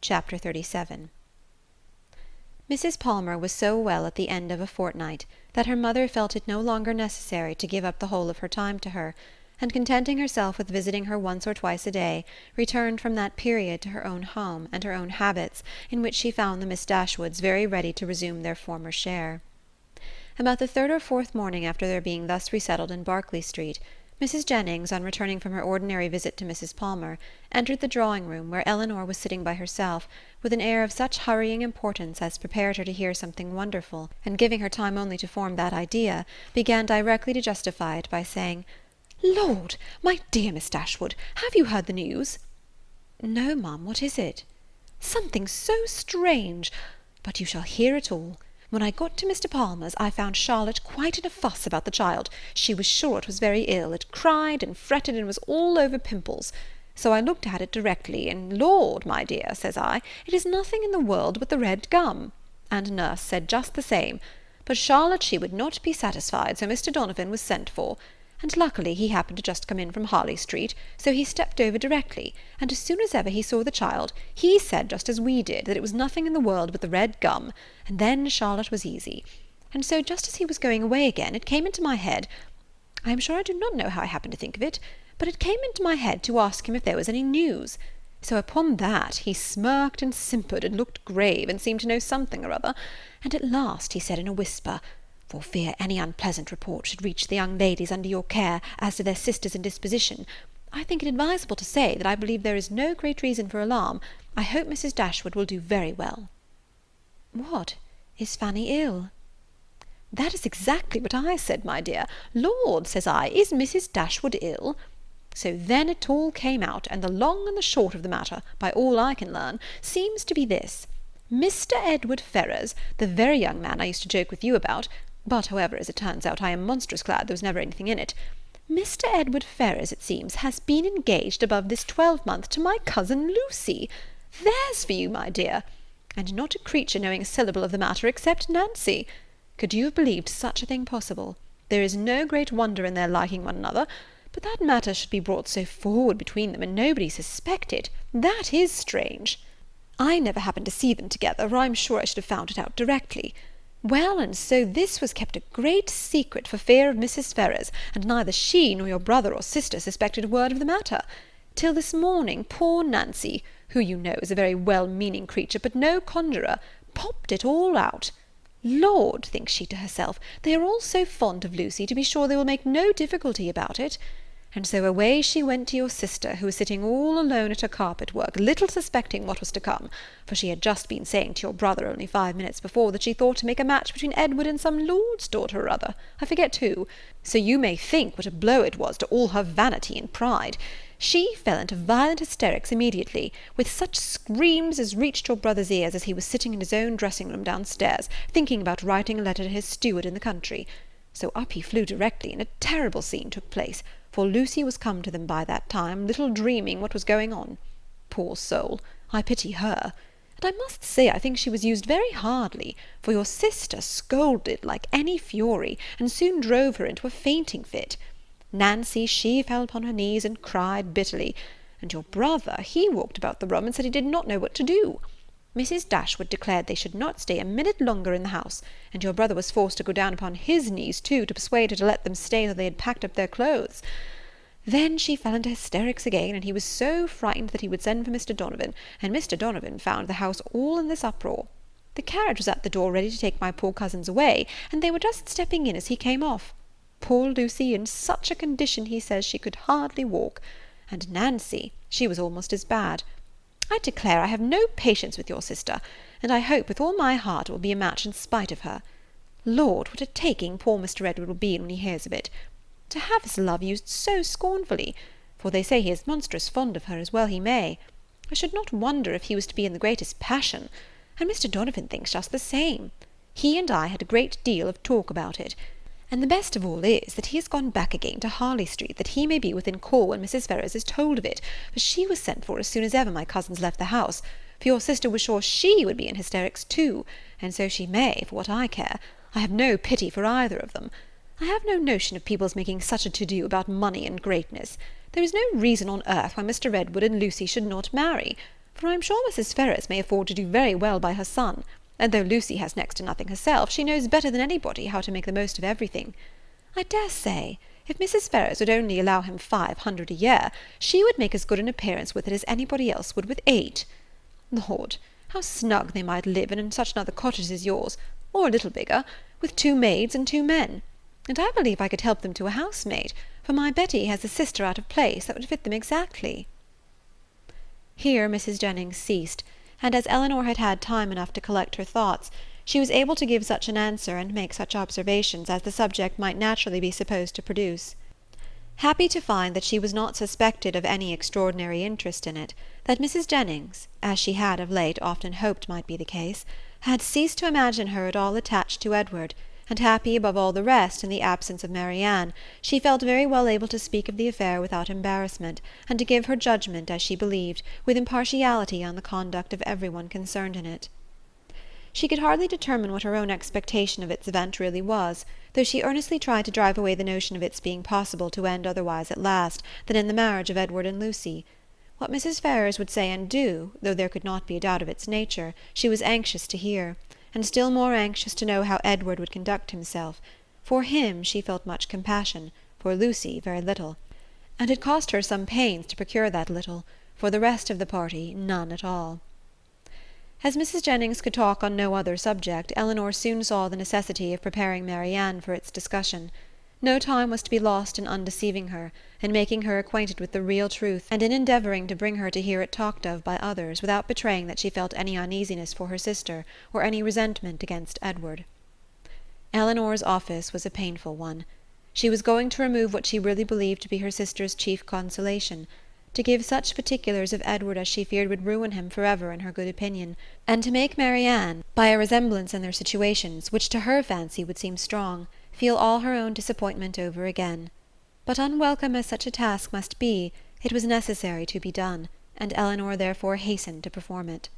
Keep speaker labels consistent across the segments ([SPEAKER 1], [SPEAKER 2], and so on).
[SPEAKER 1] Chapter 37. Mrs. Palmer was so well at the end of a fortnight that her mother felt it no longer necessary to give up the whole of her time to her, and contenting herself with visiting her once or twice a day, returned from that period to her own home and her own habits, in which she found the Miss Dashwoods very ready to resume their former share. About the third or fourth morning after their being thus resettled in Berkeley Street, Mrs. Jennings, on returning from her ordinary visit to Mrs. Palmer, entered the drawing-room, where Elinor was sitting by herself, with an air of such hurrying importance as prepared her to hear something wonderful, and giving her time only to form that idea, began directly to justify it by saying, "Lord, my dear Miss Dashwood, have you heard the news?" "No, ma'am, what is it?" "Something so strange! But you shall hear it all. When I got to Mr. Palmer's, I found Charlotte quite in a fuss about the child. She was sure it was very ill. It cried and fretted and was all over pimples. So I looked at it directly, and Lord, my dear, says I, it is nothing in the world but the red gum. And nurse said just the same. But Charlotte, she would not be satisfied, so Mr. Donovan was sent for. And luckily he happened to just come in from Harley Street, so he stepped over directly, and as soon as ever he saw the child, he said just as we did, that it was nothing in the world but the red gum, and then Charlotte was easy. And so just as he was going away again, it came into my head, I am sure I do not know how I happened to think of it, but it came into my head to ask him if there was any news. So upon that he smirked and simpered and looked grave, and seemed to know something or other, and at last he said in a whisper, for fear any unpleasant report should reach the young ladies under your care as to their sisters' indisposition, I think it advisable to say that I believe there is no great reason for alarm. I hope Mrs. Dashwood will do very well." "What, is Fanny ill?" "That is exactly what I said, my dear. Lord, says I, is Mrs. Dashwood ill? So then it all came out, and the long and the short of the matter, by all I can learn, seems to be this. Mr. Edward Ferrars, the very young man I used to joke with you about, but, however, as it turns out, I am monstrous glad there was never anything in it. Mr. Edward Ferrars, it seems, has been engaged above this 12-month to my cousin Lucy. There's for you, my dear. And not a creature knowing a syllable of the matter except Nancy. Could you have believed such a thing possible? There is no great wonder in their liking one another, but that matter should be brought so forward between them, and nobody suspect it. That is strange. I never happened to see them together, or I'm sure I should have found it out directly. Well, and so this was kept a great secret for fear of Mrs. Ferrars, and neither she nor your brother or sister suspected a word of the matter, till this morning poor Nancy, who you know is a very well-meaning creature, but no conjurer, popped it all out. Lord, thinks she to herself, they are all so fond of Lucy, to be sure they will make no difficulty about it. And so away she went to your sister, who was sitting all alone at her carpet-work, little suspecting what was to come, for she had just been saying to your brother only 5 minutes before that she thought to make a match between Edward and some lord's daughter or other, I forget who, so you may think what a blow it was to all her vanity and pride. She fell into violent hysterics immediately, with such screams as reached your brother's ears as he was sitting in his own dressing-room downstairs, thinking about writing a letter to his steward in the country. So up he flew directly, and a terrible scene took place, for Lucy was come to them by that time, little dreaming what was going on. Poor soul, I pity her. And I must say I think she was used very hardly, for your sister scolded like any fury, and soon drove her into a fainting fit. Nancy, she fell upon her knees and cried bitterly, and your brother, he walked about the room and said he did not know what to do. Mrs. Dashwood declared they should not stay a minute longer in the house, and your brother was forced to go down upon his knees too, to persuade her to let them stay till they had packed up their clothes. Then she fell into hysterics again, and he was so frightened that he would send for Mr. Donovan, and Mr. Donovan found the house all in this uproar. The carriage was at the door ready to take my poor cousins away, and they were just stepping in as he came off. Poor Lucy, in such a condition, he says, she could hardly walk, and Nancy, she was almost as bad. I declare I have no patience with your sister, and I hope with all my heart it will be a match in spite of her. Lord, what a taking poor Mr. Edward will be in when he hears of it. To have his love used so scornfully, for they say he is monstrous fond of her, as well he may. I should not wonder if he was to be in the greatest passion, and Mr. Donovan thinks just the same. He and I had a great deal of talk about it, and the best of all is that he has gone back again to Harley Street, that he may be within call when Mrs. Ferrars is told of it, for she was sent for as soon as ever my cousins left the house, for your sister was sure she would be in hysterics too, and so she may, for what I care. I have no pity for either of them. I have no notion of people's making such a to-do about money and greatness. There is no reason on earth why Mr. Edward and Lucy should not marry. for I am sure Mrs. Ferrars may afford to do very well by her son, and though Lucy has next to nothing herself, she knows better than anybody how to make the most of everything. I dare say, if Mrs. Ferrars would only allow him 500 a year, she would make as good an appearance with it as anybody else would with 8. Lord, how snug they might live in such another cottage as yours, or a little bigger, with 2 maids and 2 men. And I believe I could help them to a housemaid, for my Betty has a sister out of place that would fit them exactly." Here Mrs. Jennings ceased, and as Elinor had had time enough to collect her thoughts, she was able to give such an answer and make such observations as the subject might naturally be supposed to produce. Happy to find that she was not suspected of any extraordinary interest in it, that Mrs. Jennings, as she had of late often hoped might be the case, had ceased to imagine her at all attached to Edward, and happy above all the rest in the absence of Marianne, she felt very well able to speak of the affair without embarrassment, and to give her judgment, as she believed, with impartiality on the conduct of every one concerned in it. She could hardly determine what her own expectation of its event really was, though she earnestly tried to drive away the notion of its being possible to end otherwise at last than in the marriage of Edward and Lucy. What Mrs. Ferrars would say and do, though there could not be a doubt of its nature, she was anxious to hear, and still more anxious to know how Edward would conduct himself. For him she felt much compassion, for Lucy very little, and it cost her some pains to procure that little, for the rest of the party none at all. As Mrs. Jennings could talk on no other subject, Elinor soon saw the necessity of preparing Marianne for its discussion. No time was to be lost in undeceiving her, in making her acquainted with the real truth, and in endeavouring to bring her to hear it talked of by others, without betraying that she felt any uneasiness for her sister, or any resentment against Edward. Elinor's office was a painful one. She was going to remove what she really believed to be her sister's chief consolation, to give such particulars of Edward as she feared would ruin him forever in her good opinion, and to make Marianne, by a resemblance in their situations, which to her fancy would seem strong, feel all her own disappointment over again. But unwelcome as such a task must be, it was necessary to be done, and Elinor therefore hastened to perform it.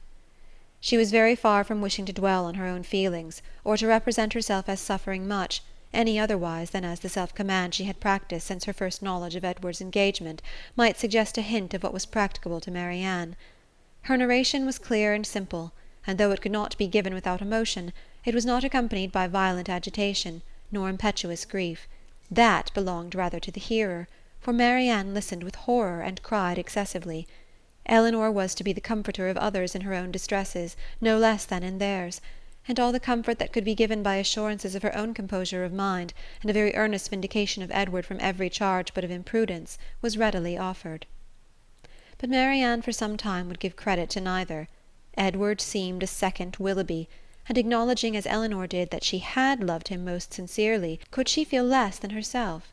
[SPEAKER 1] She was very far from wishing to dwell on her own feelings, or to represent herself as suffering much, any otherwise than as the self-command she had practised since her first knowledge of Edward's engagement might suggest a hint of what was practicable to Marianne. Her narration was clear and simple, and though it could not be given without emotion, it was not accompanied by violent agitation, nor impetuous grief. That belonged rather to the hearer, for Marianne listened with horror and cried excessively. Elinor was to be the comforter of others in her own distresses, no less than in theirs, and all the comfort that could be given by assurances of her own composure of mind, and a very earnest vindication of Edward from every charge but of imprudence, was readily offered. But Marianne for some time would give credit to neither. Edward seemed a second Willoughby, and acknowledging as Elinor did that she had loved him most sincerely, could she feel less than herself?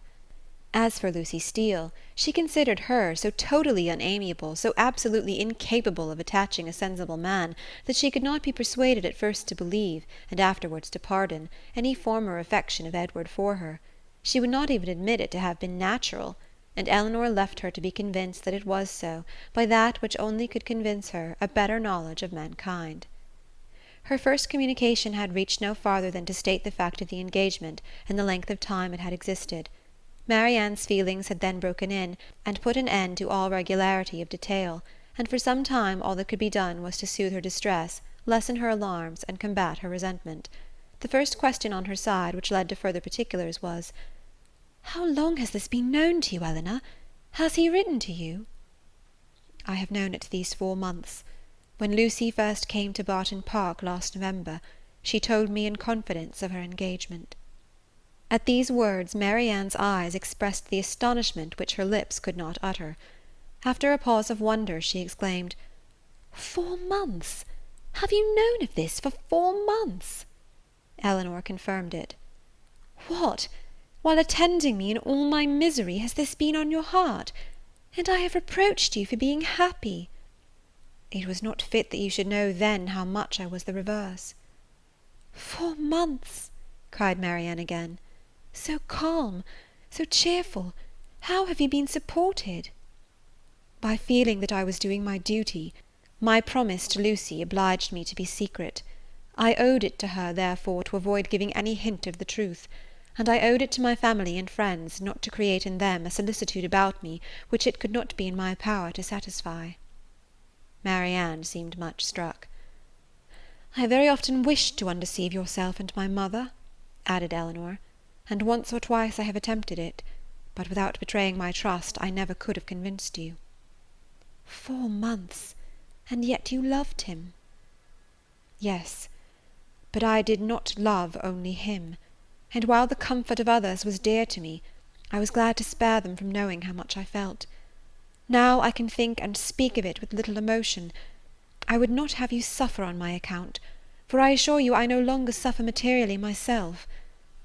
[SPEAKER 1] As for Lucy Steele, she considered her so totally unamiable, so absolutely incapable of attaching a sensible man, that she could not be persuaded at first to believe, and afterwards to pardon, any former affection of Edward for her. She would not even admit it to have been natural, and Elinor left her to be convinced that it was so, by that which only could convince her, a better knowledge of mankind. Her first communication had reached no farther than to state the fact of the engagement, and the length of time it had existed. Marianne's feelings had then broken in, and put an end to all regularity of detail, and for some time all that could be done was to soothe her distress, lessen her alarms, and combat her resentment. The first question on her side, which led to further particulars, was, "How long has this been known to you, Elinor? Has he written to you?" "I have known it these 4 months. When Lucy first came to Barton Park last November, she told me in confidence of her engagement." At these words Marianne's eyes expressed the astonishment which her lips could not utter. After a pause of wonder, she exclaimed, 4 months! Have you known of this for 4 months? Elinor confirmed it. What, while attending me in all my misery, has this been on your heart? And I have reproached you for being happy. It was not fit that you should know then how much I was the reverse. 4 months! cried Marianne again. So calm, so cheerful, how have you been supported? By feeling that I was doing my duty. My promise to Lucy obliged me to be secret. I owed it to her, therefore, to avoid giving any hint of the truth, and I owed it to my family and friends not to create in them a solicitude about me which it could not be in my power to satisfy. Marianne seemed much struck. "I have very often wished to undeceive yourself and my mother," added Elinor, "and once or twice I have attempted it, but without betraying my trust I never could have convinced you." 4 months! And yet you loved him. Yes, but I did not love only him, and while the comfort of others was dear to me, I was glad to spare them from knowing how much I felt. Now I can think and speak of it with little emotion. I would not have you suffer on my account, for I assure you I no longer suffer materially myself.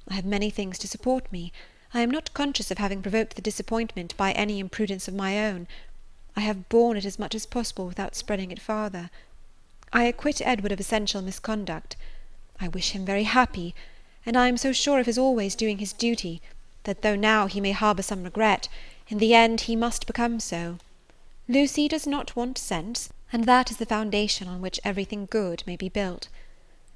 [SPEAKER 1] I have many things to support me. I am not conscious of having provoked the disappointment by any imprudence of my own. I have borne it as much as possible without spreading it farther. I acquit Edward of essential misconduct. I wish him very happy, and I am so sure of his always doing his duty, that though now he may harbour some regret, in the end he must become so. Lucy does not want sense, and that is the foundation on which everything good may be built.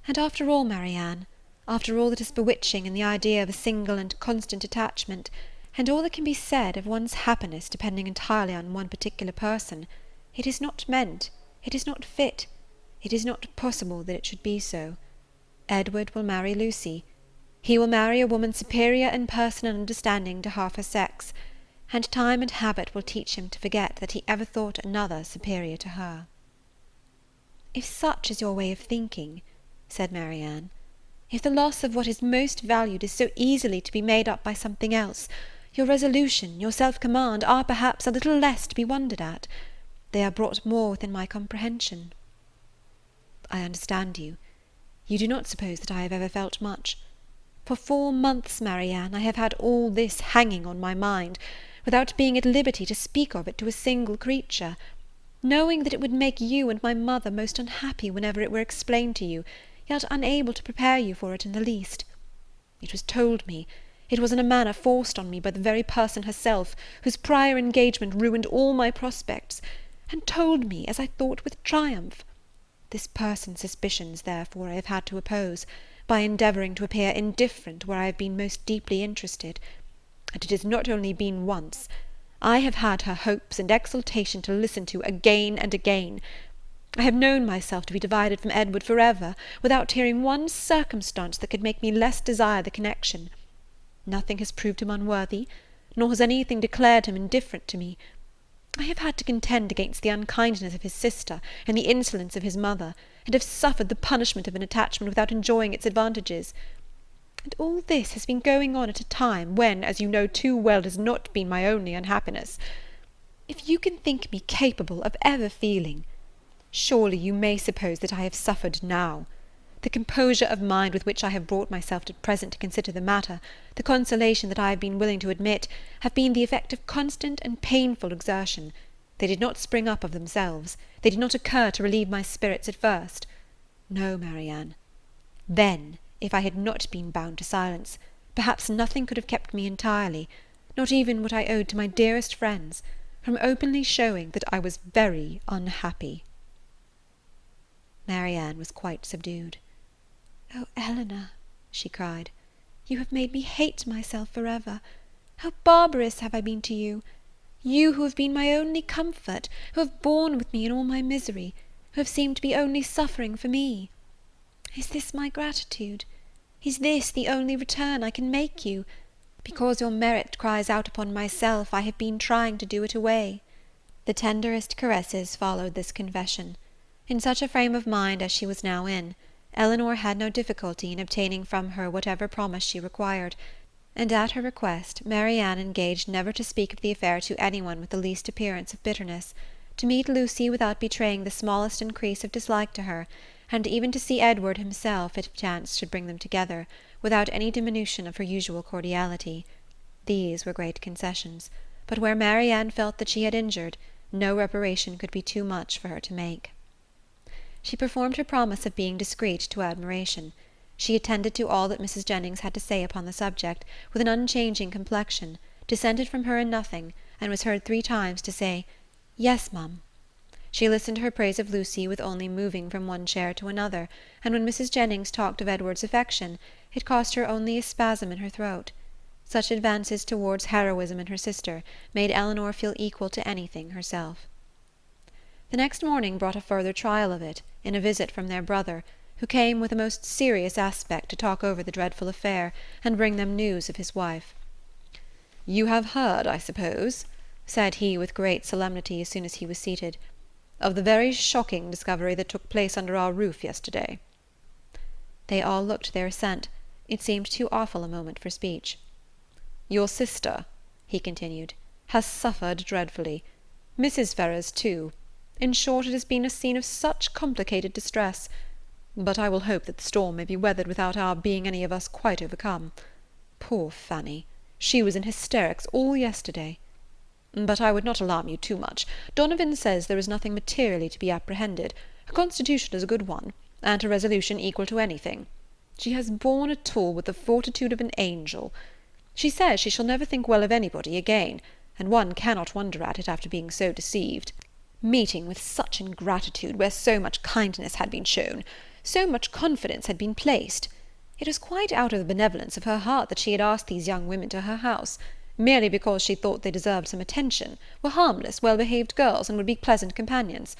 [SPEAKER 1] And after all, Marianne, after all that is bewitching in the idea of a single and constant attachment, and all that can be said of one's happiness depending entirely on one particular person, it is not meant, it is not fit, it is not possible that it should be so. Edward will marry Lucy. He will marry a woman superior in person and understanding to half her sex, and time and habit will teach him to forget that he ever thought another superior to her." "If such is your way of thinking," said Marianne, "if the loss of what is most valued is so easily to be made up by something else, your resolution, your self-command, are perhaps a little less to be wondered at. They are brought more within my comprehension." "I understand you. You do not suppose that I have ever felt much. For 4 months, Marianne, I have had all this hanging on my mind, without being at liberty to speak of it to a single creature, knowing that it would make you and my mother most unhappy whenever it were explained to you, yet unable to prepare you for it in the least. It was told me, it was in a manner forced on me by the very person herself, whose prior engagement ruined all my prospects, and told me, as I thought, with triumph. This person's suspicions, therefore, I have had to oppose, by endeavouring to appear indifferent where I have been most deeply interested. And it has not only been once. I have had her hopes and exultation to listen to again and again. I have known myself to be divided from Edward for ever, without hearing one circumstance that could make me less desire the connection. Nothing has proved him unworthy, nor has anything declared him indifferent to me. I have had to contend against the unkindness of his sister and the insolence of his mother, and have suffered the punishment of an attachment without enjoying its advantages. And all this has been going on at a time when, as you know too well, it has not been my only unhappiness. If you can think me capable of ever feeling, surely you may suppose that I have suffered now. The composure of mind with which I have brought myself at present to consider the matter, the consolation that I have been willing to admit, have been the effect of constant and painful exertion. They did not spring up of themselves. They did not occur to relieve my spirits at first. No, Marianne. Then, if I had not been bound to silence, perhaps nothing could have kept me entirely, not even what I owed to my dearest friends, from openly showing that I was very unhappy." Marianne was quite subdued. "Oh, Elinor," she cried, "you have made me hate myself for ever. How barbarous have I been to you! You who have been my only comfort, who have borne with me in all my misery, who have seemed to be only suffering for me. Is this my gratitude? Is this the only return I can make you? Because your merit cries out upon myself, I have been trying to do it away." The tenderest caresses followed this confession. In such a frame of mind as she was now in, Elinor had no difficulty in obtaining from her whatever promise she required, and at her request Marianne engaged never to speak of the affair to anyone with the least appearance of bitterness, to meet Lucy without betraying the smallest increase of dislike to her, and even to see Edward himself, if chance should bring them together, without any diminution of her usual cordiality. These were great concessions, but where Marianne felt that she had injured, no reparation could be too much for her to make. She performed her promise of being discreet to admiration. She attended to all that Mrs. Jennings had to say upon the subject, with an unchanging complexion, dissented from her in nothing, and was heard 3 times to say, "Yes, ma'am." She listened to her praise of Lucy with only moving from one chair to another, and when Mrs. Jennings talked of Edward's affection, it cost her only a spasm in her throat. Such advances towards heroism in her sister made Elinor feel equal to anything herself. The next morning brought a further trial of it, in a visit from their brother, who came with a most serious aspect to talk over the dreadful affair, and bring them news of his wife. "You have heard, I suppose," said he with great solemnity as soon as he was seated, "of the very shocking discovery that took place under our roof yesterday?" They all looked their assent. It seemed too awful a moment for speech. "Your sister," he continued, "has suffered dreadfully. Mrs. Ferrars too. In short, it has been a scene of such complicated distress. But I will hope that the storm may be weathered without our being any of us quite overcome. Poor Fanny! She was in hysterics all yesterday. But I would not alarm you too much. Donovan says there is nothing materially to be apprehended. Her constitution is a good one, and her resolution equal to anything. She has borne it all with the fortitude of an angel. She says she shall never think well of anybody again, and one cannot wonder at it after being so deceived. Meeting with such ingratitude where so much kindness had been shown, so much confidence had been placed. It was quite out of the benevolence of her heart that she had asked these young women to her house, merely because she thought they deserved some attention, were harmless, well-behaved girls, and would be pleasant companions.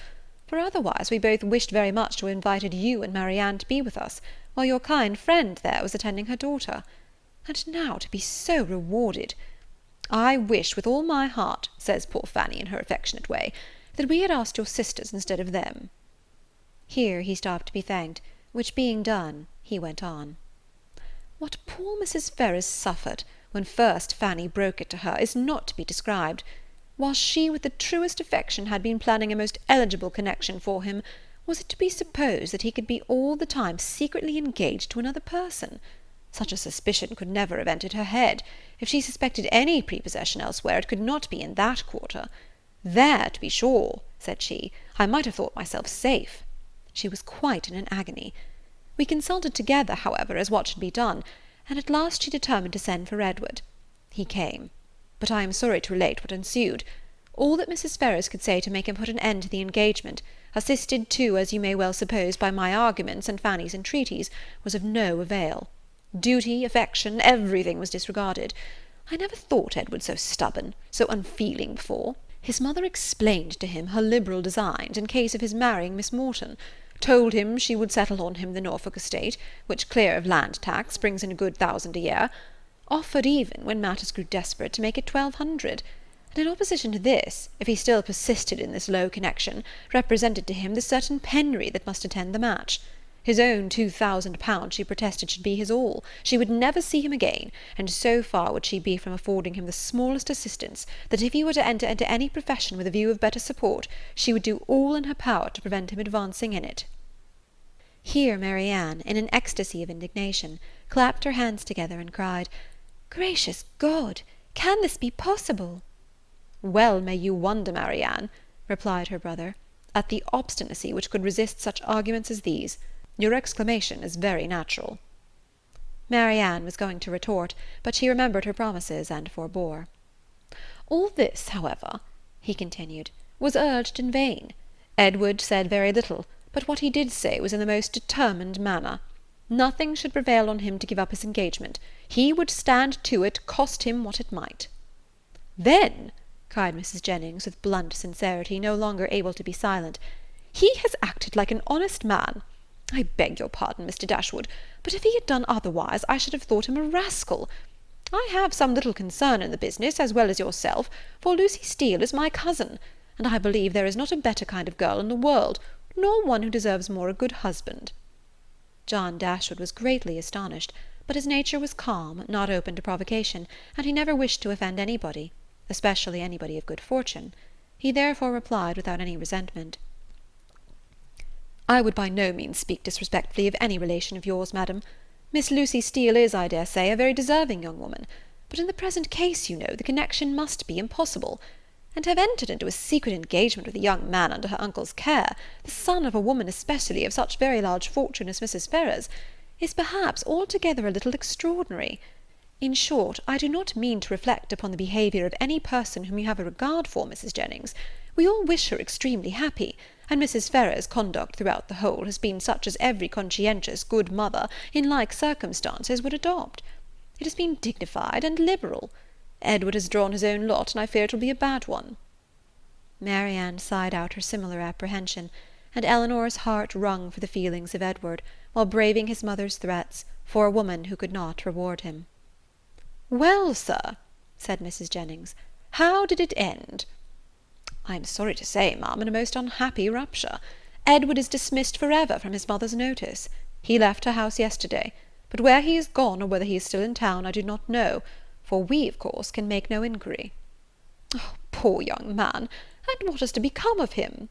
[SPEAKER 1] For otherwise we both wished very much to have invited you and Marianne to be with us, while your kind friend there was attending her daughter. And now to be so rewarded! I wish with all my heart, says poor Fanny in her affectionate way, that we had asked your sisters instead of them." Here he stopped to be thanked, which being done, he went on. "What poor Mrs. Ferrars suffered, when first Fanny broke it to her, is not to be described. While she with the truest affection had been planning a most eligible connection for him, was it to be supposed that he could be all the time secretly engaged to another person? Such a suspicion could never have entered her head. If she suspected any prepossession elsewhere, it could not be in that quarter. There, to be sure, said she, I might have thought myself safe. She was quite in an agony. We consulted together, however, as what should be done, and at last she determined to send for Edward. He came. But I am sorry to relate what ensued. All that Mrs. Ferrars could say to make him put an end to the engagement, assisted too, as you may well suppose, by my arguments and Fanny's entreaties, was of no avail. Duty, affection, everything was disregarded. I never thought Edward so stubborn, so unfeeling before. His mother explained to him her liberal designs in case of his marrying Miss Morton, told him she would settle on him the Norfolk estate, which, clear of land tax, brings in a good 1,000 a year, offered even, when matters grew desperate, to make it 1,200, and in opposition to this, if he still persisted in this low connection, represented to him the certain penury that must attend the match. His own 2,000 she protested should be his all. She would never see him again, and so far would she be from affording him the smallest assistance, that if he were to enter into any profession with a view of better support, she would do all in her power to prevent him advancing in it. Here Marianne, in an ecstasy of indignation, clapped her hands together and cried, "Gracious God! Can this be possible?" "Well may you wonder, Marianne," replied her brother, "at the obstinacy which could resist such arguments as these. Your exclamation is very natural." Marianne was going to retort, but she remembered her promises and forbore. "All this, however," he continued, "was urged in vain. Edward said very little, but what he did say was in the most determined manner. Nothing should prevail on him to give up his engagement. He would stand to it, cost him what it might." "Then," cried Mrs. Jennings, with blunt sincerity, no longer able to be silent, "he has acted like an honest man. I beg your pardon, Mr. Dashwood, but if he had done otherwise, I should have thought him a rascal. I have some little concern in the business, as well as yourself, for Lucy Steele is my cousin, and I believe there is not a better kind of girl in the world, nor one who deserves more a good husband." John Dashwood was greatly astonished, but his nature was calm, not open to provocation, and he never wished to offend anybody, especially anybody of good fortune. He therefore replied without any resentment, "I would by no means speak disrespectfully of any relation of yours, madam. Miss Lucy Steele is, I dare say, a very deserving young woman, but in the present case, you know, the connection must be impossible, and to have entered into a secret engagement with a young man under her uncle's care, the son of a woman especially of such very large fortune as Mrs. Ferrars, is perhaps altogether a little extraordinary. In short, I do not mean to reflect upon the behaviour of any person whom you have a regard for, Mrs. Jennings. We all wish her extremely happy, and Mrs. Ferrars' conduct throughout the whole has been such as every conscientious good mother, in like circumstances, would adopt. It has been dignified and liberal. Edward has drawn his own lot, and I fear it will be a bad one." Marianne sighed out her similar apprehension, and Elinor's heart wrung for the feelings of Edward, while braving his mother's threats, for a woman who could not reward him. "Well, sir," said Mrs. Jennings, "how did it end?" "I am sorry to say, ma'am, in a most unhappy rupture. Edward is dismissed for ever from his mother's notice. He left her house yesterday, but where he is gone, or whether he is still in town, I do not know, for we, of course, can make no inquiry." "Oh, poor young man! And what is to become of him?"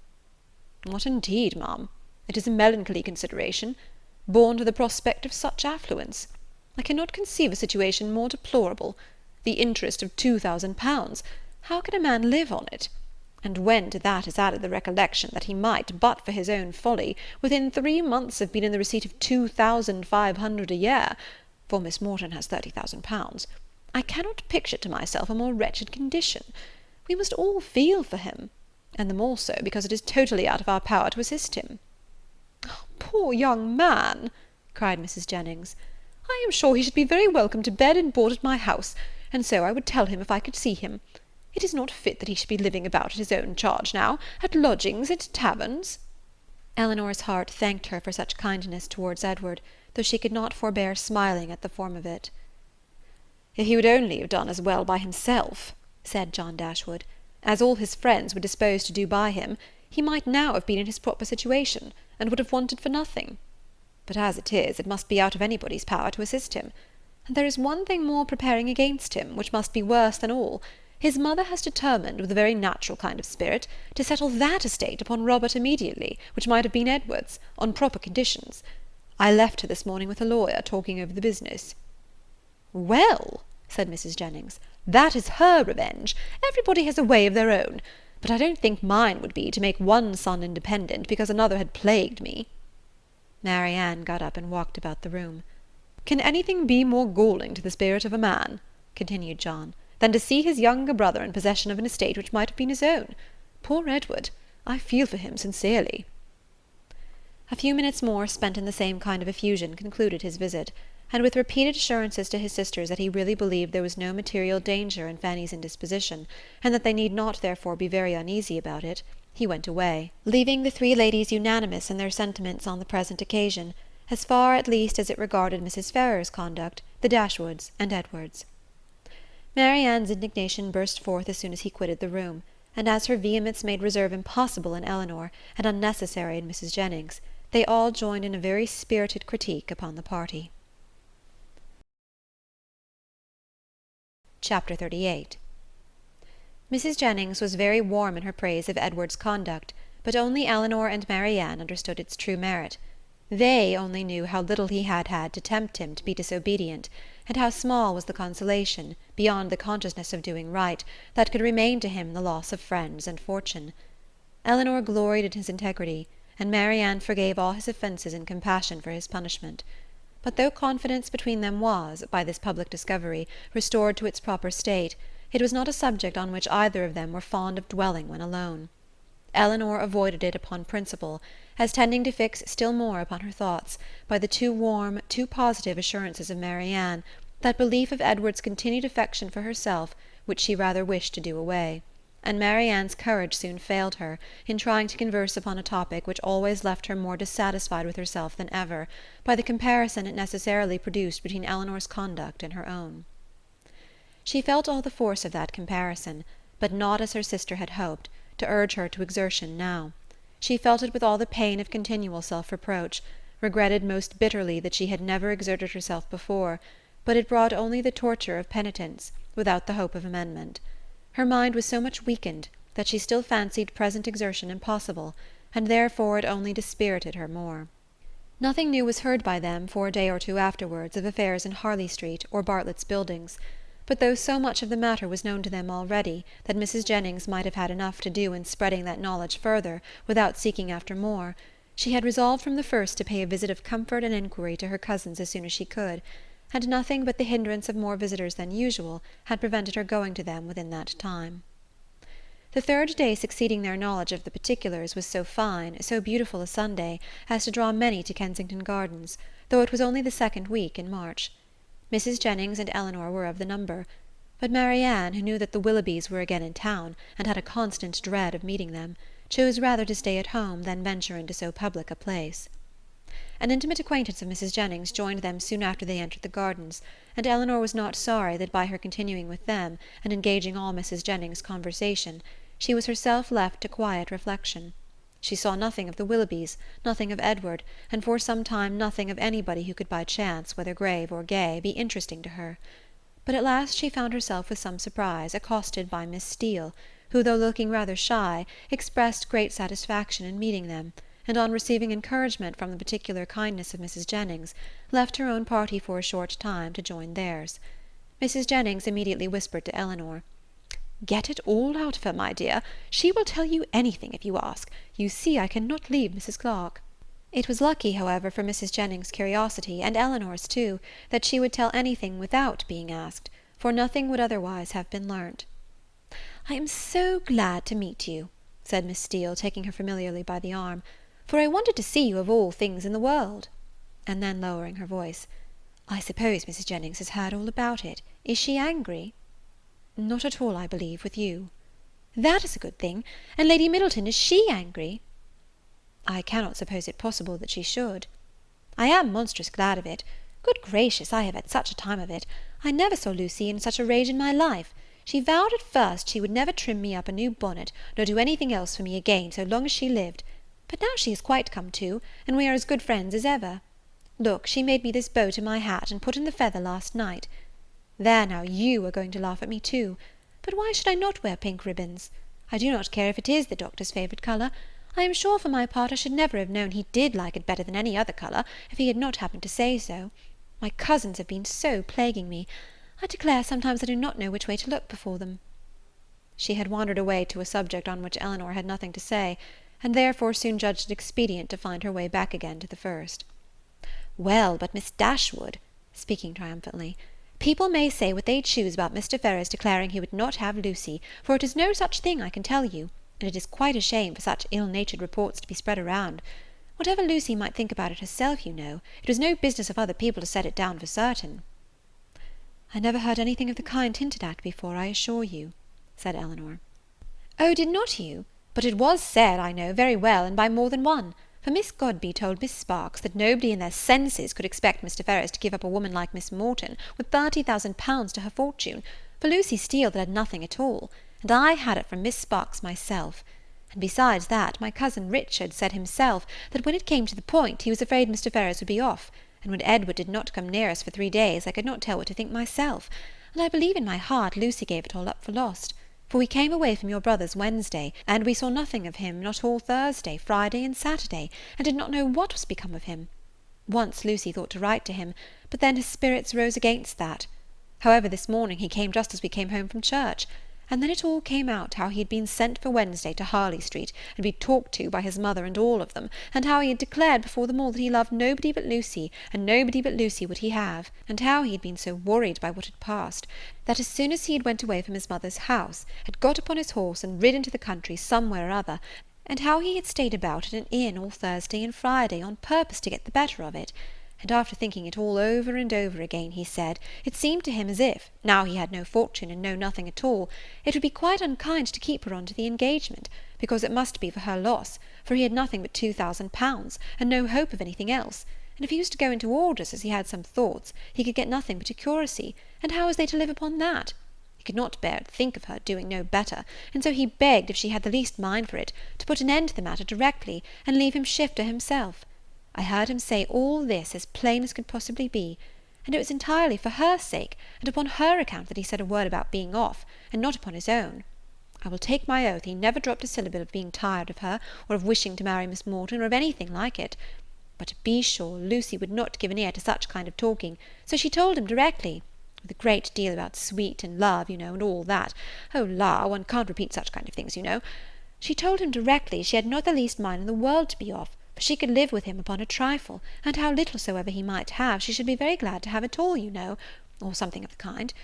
[SPEAKER 1] "What indeed, ma'am? It is a melancholy consideration. Born to the prospect of such affluence, I cannot conceive a situation more deplorable. The interest of £2,000, how can a man live on it? And when to that is added the recollection that he might, but for his own folly, within 3 months have been in the receipt of 2,500 a year, for Miss Morton has £30,000, I cannot picture to myself a more wretched condition. We must all feel for him, and the more so because it is totally out of our power to assist him." "Oh, poor young man!" cried Mrs. Jennings. "I am sure he should be very welcome to bed and board at my house, and so I would tell him if I could see him. It is not fit that he should be living about at his own charge now, at lodgings, at taverns." Elinor's heart thanked her for such kindness towards Edward, though she could not forbear smiling at the form of it. "If he would only have done as well by himself," said John Dashwood, "as all his friends were disposed to do by him, he might now have been in his proper situation, and would have wanted for nothing. But as it is, it must be out of anybody's power to assist him. And there is one thing more preparing against him, which must be worse than all. His mother has determined, with a very natural kind of spirit, to settle that estate upon Robert immediately, which might have been Edward's, on proper conditions. I left her this morning with a lawyer, talking over the business." "Well," said Mrs. Jennings, "that is her revenge. Everybody has a way of their own. But I don't think mine would be to make one son independent because another had plagued me." Marianne got up and walked about the room. "Can anything be more galling to the spirit of a man," continued John, "than to see his younger brother in possession of an estate which might have been his own? Poor Edward! I feel for him sincerely." A few minutes more, spent in the same kind of effusion, concluded his visit, and with repeated assurances to his sisters that he really believed there was no material danger in Fanny's indisposition, and that they need not therefore be very uneasy about it, he went away, leaving the 3 ladies unanimous in their sentiments on the present occasion, as far at least as it regarded Mrs. Ferrars's conduct, the Dashwoods, and Edward's. Marianne's indignation burst forth as soon as he quitted the room, and as her vehemence made reserve impossible in Elinor, and unnecessary in Mrs. Jennings, they all joined in a very spirited critique upon the party. Chapter 38. Mrs. Jennings was very warm in her praise of Edward's conduct, but only Elinor and Marianne understood its true merit. They only knew how little he had had to tempt him to be disobedient, and how small was the consolation, beyond the consciousness of doing right, that could remain to him the loss of friends and fortune. Elinor gloried in his integrity, and Marianne forgave all his offences in compassion for his punishment. But though confidence between them was, by this public discovery, restored to its proper state, it was not a subject on which either of them were fond of dwelling when alone. Elinor avoided it upon principle, as tending to fix still more upon her thoughts, by the too warm, too positive assurances of Marianne, that belief of Edward's continued affection for herself which she rather wished to do away, and Marianne's courage soon failed her, in trying to converse upon a topic which always left her more dissatisfied with herself than ever, by the comparison it necessarily produced between Elinor's conduct and her own. She felt all the force of that comparison, but not as her sister had hoped, to urge her to exertion now. She felt it with all the pain of continual self-reproach, regretted most bitterly that she had never exerted herself before, but it brought only the torture of penitence, without the hope of amendment. Her mind was so much weakened that she still fancied present exertion impossible, and therefore it only dispirited her more. Nothing new was heard by them for a day or two afterwards of affairs in Harley Street or Bartlett's Buildings, but though so much of the matter was known to them already that Mrs. Jennings might have had enough to do in spreading that knowledge further, without seeking after more, she had resolved from the first to pay a visit of comfort and inquiry to her cousins as soon as she could, and nothing but the hindrance of more visitors than usual had prevented her going to them within that time. The 3rd day succeeding their knowledge of the particulars was so fine, so beautiful a Sunday, as to draw many to Kensington Gardens, though it was only the 2nd week in March. Mrs. Jennings and Elinor were of the number. But Marianne, who knew that the Willoughbys were again in town, and had a constant dread of meeting them, chose rather to stay at home than venture into so public a place. An intimate acquaintance of Mrs. Jennings joined them soon after they entered the gardens, and Elinor was not sorry that by her continuing with them, and engaging all Mrs. Jennings's conversation, she was herself left to quiet reflection. She saw nothing of the Willoughbys, nothing of Edward, and for some time nothing of anybody who could by chance, whether grave or gay, be interesting to her. But at last she found herself with some surprise accosted by Miss Steele, who, though looking rather shy, expressed great satisfaction in meeting them, and on receiving encouragement from the particular kindness of Mrs. Jennings, left her own party for a short time to join theirs. Mrs. Jennings immediately whispered to Elinor, "Get it all out of her, my dear. She will tell you anything if you ask. You see I cannot leave Mrs. Clark." It was lucky, however, for Mrs. Jennings's curiosity, and Elinor's too, that she would tell anything without being asked, for nothing would otherwise have been learnt. "I am so glad to meet you," said Miss Steele, taking her familiarly by the arm, "for I wanted to see you of all things in the world." And then, lowering her voice, "I suppose Mrs. Jennings has heard all about it. Is she angry?" "Not at all, I believe, with you." "That is a good thing. And Lady Middleton, is she angry?" "I cannot suppose it possible that she should." "I am monstrous glad of it. Good gracious, I have had such a time of it. I never saw Lucy in such a rage in my life. She vowed at first she would never trim me up a new bonnet, nor do anything else for me again so long as she lived. But now she has quite come to, and we are as good friends as ever. Look, she made me this bow to my hat, and put in the feather last night. There now, you are going to laugh at me too. But why should I not wear pink ribbons? I do not care if it is the doctor's favourite colour. I am sure for my part I should never have known he did like it better than any other colour, if he had not happened to say so. My cousins have been so plaguing me. I declare sometimes I do not know which way to look before them." She had wandered away to a subject on which Elinor had nothing to say, and therefore soon judged it expedient to find her way back again to the first. "Well, but Miss Dashwood," speaking triumphantly, "people may say what they choose about Mr. Ferrars declaring he would not have Lucy, for it is no such thing, I can tell you, and it is quite a shame for such ill-natured reports to be spread around. Whatever Lucy might think about it herself, you know, it was no business of other people to set it down for certain." "I never heard anything of the kind hinted at before, I assure you," said Elinor. "Oh, did not you? But it was said, I know, very well, and by more than one. For Miss Godby told Miss Sparks that nobody in their senses could expect Mr. Ferrars to give up a woman like Miss Morton, with 30,000 pounds to her fortune, for Lucy Steele that had nothing at all, and I had it from Miss Sparks myself. And besides that, my cousin Richard said himself, that when it came to the point, he was afraid Mr. Ferrars would be off, and when Edward did not come near us for 3 days, I could not tell what to think myself, and I believe in my heart Lucy gave it all up for lost. For we came away from your brother's Wednesday, and we saw nothing of him not all Thursday, Friday, and Saturday, and did not know what was become of him. Once Lucy thought to write to him, but then his spirits rose against that. However, this morning he came just as we came home from church, and then it all came out how he had been sent for Wednesday to Harley Street, and be talked to by his mother and all of them, and how he had declared before them all that he loved nobody but Lucy, and nobody but Lucy would he have, and how he had been so worried by what had passed, that as soon as he had went away from his mother's house, had got upon his horse and rid into the country somewhere or other, and how he had stayed about at an inn all Thursday and Friday on purpose to get the better of it. And after thinking it all over and over again, he said, it seemed to him as if, now he had no fortune and no nothing at all, it would be quite unkind to keep her on to the engagement, because it must be for her loss, for he had nothing but 2,000 pounds, and no hope of anything else, and if he was to go into orders, as he had some thoughts, he could get nothing but a curacy, and how was they to live upon that? He could not bear to think of her doing no better, and so he begged, if she had the least mind for it, to put an end to the matter directly, and leave him shifter himself. I heard him say all this as plain as could possibly be, and it was entirely for her sake, and upon her account that he said a word about being off, and not upon his own. I will take my oath he never dropped a syllable of being tired of her, or of wishing to marry Miss Morton, or of anything like it. But to be sure, Lucy would not give an ear to such kind of talking, so she told him directly, with a great deal about sweet and love, you know, and all that. Oh la, one can't repeat such kind of things, you know. She told him directly she had not the least mind in the world to be off, for she could live with him upon a trifle, and how little soever he might have, she should be very glad to have it all, you know, or something of the kind.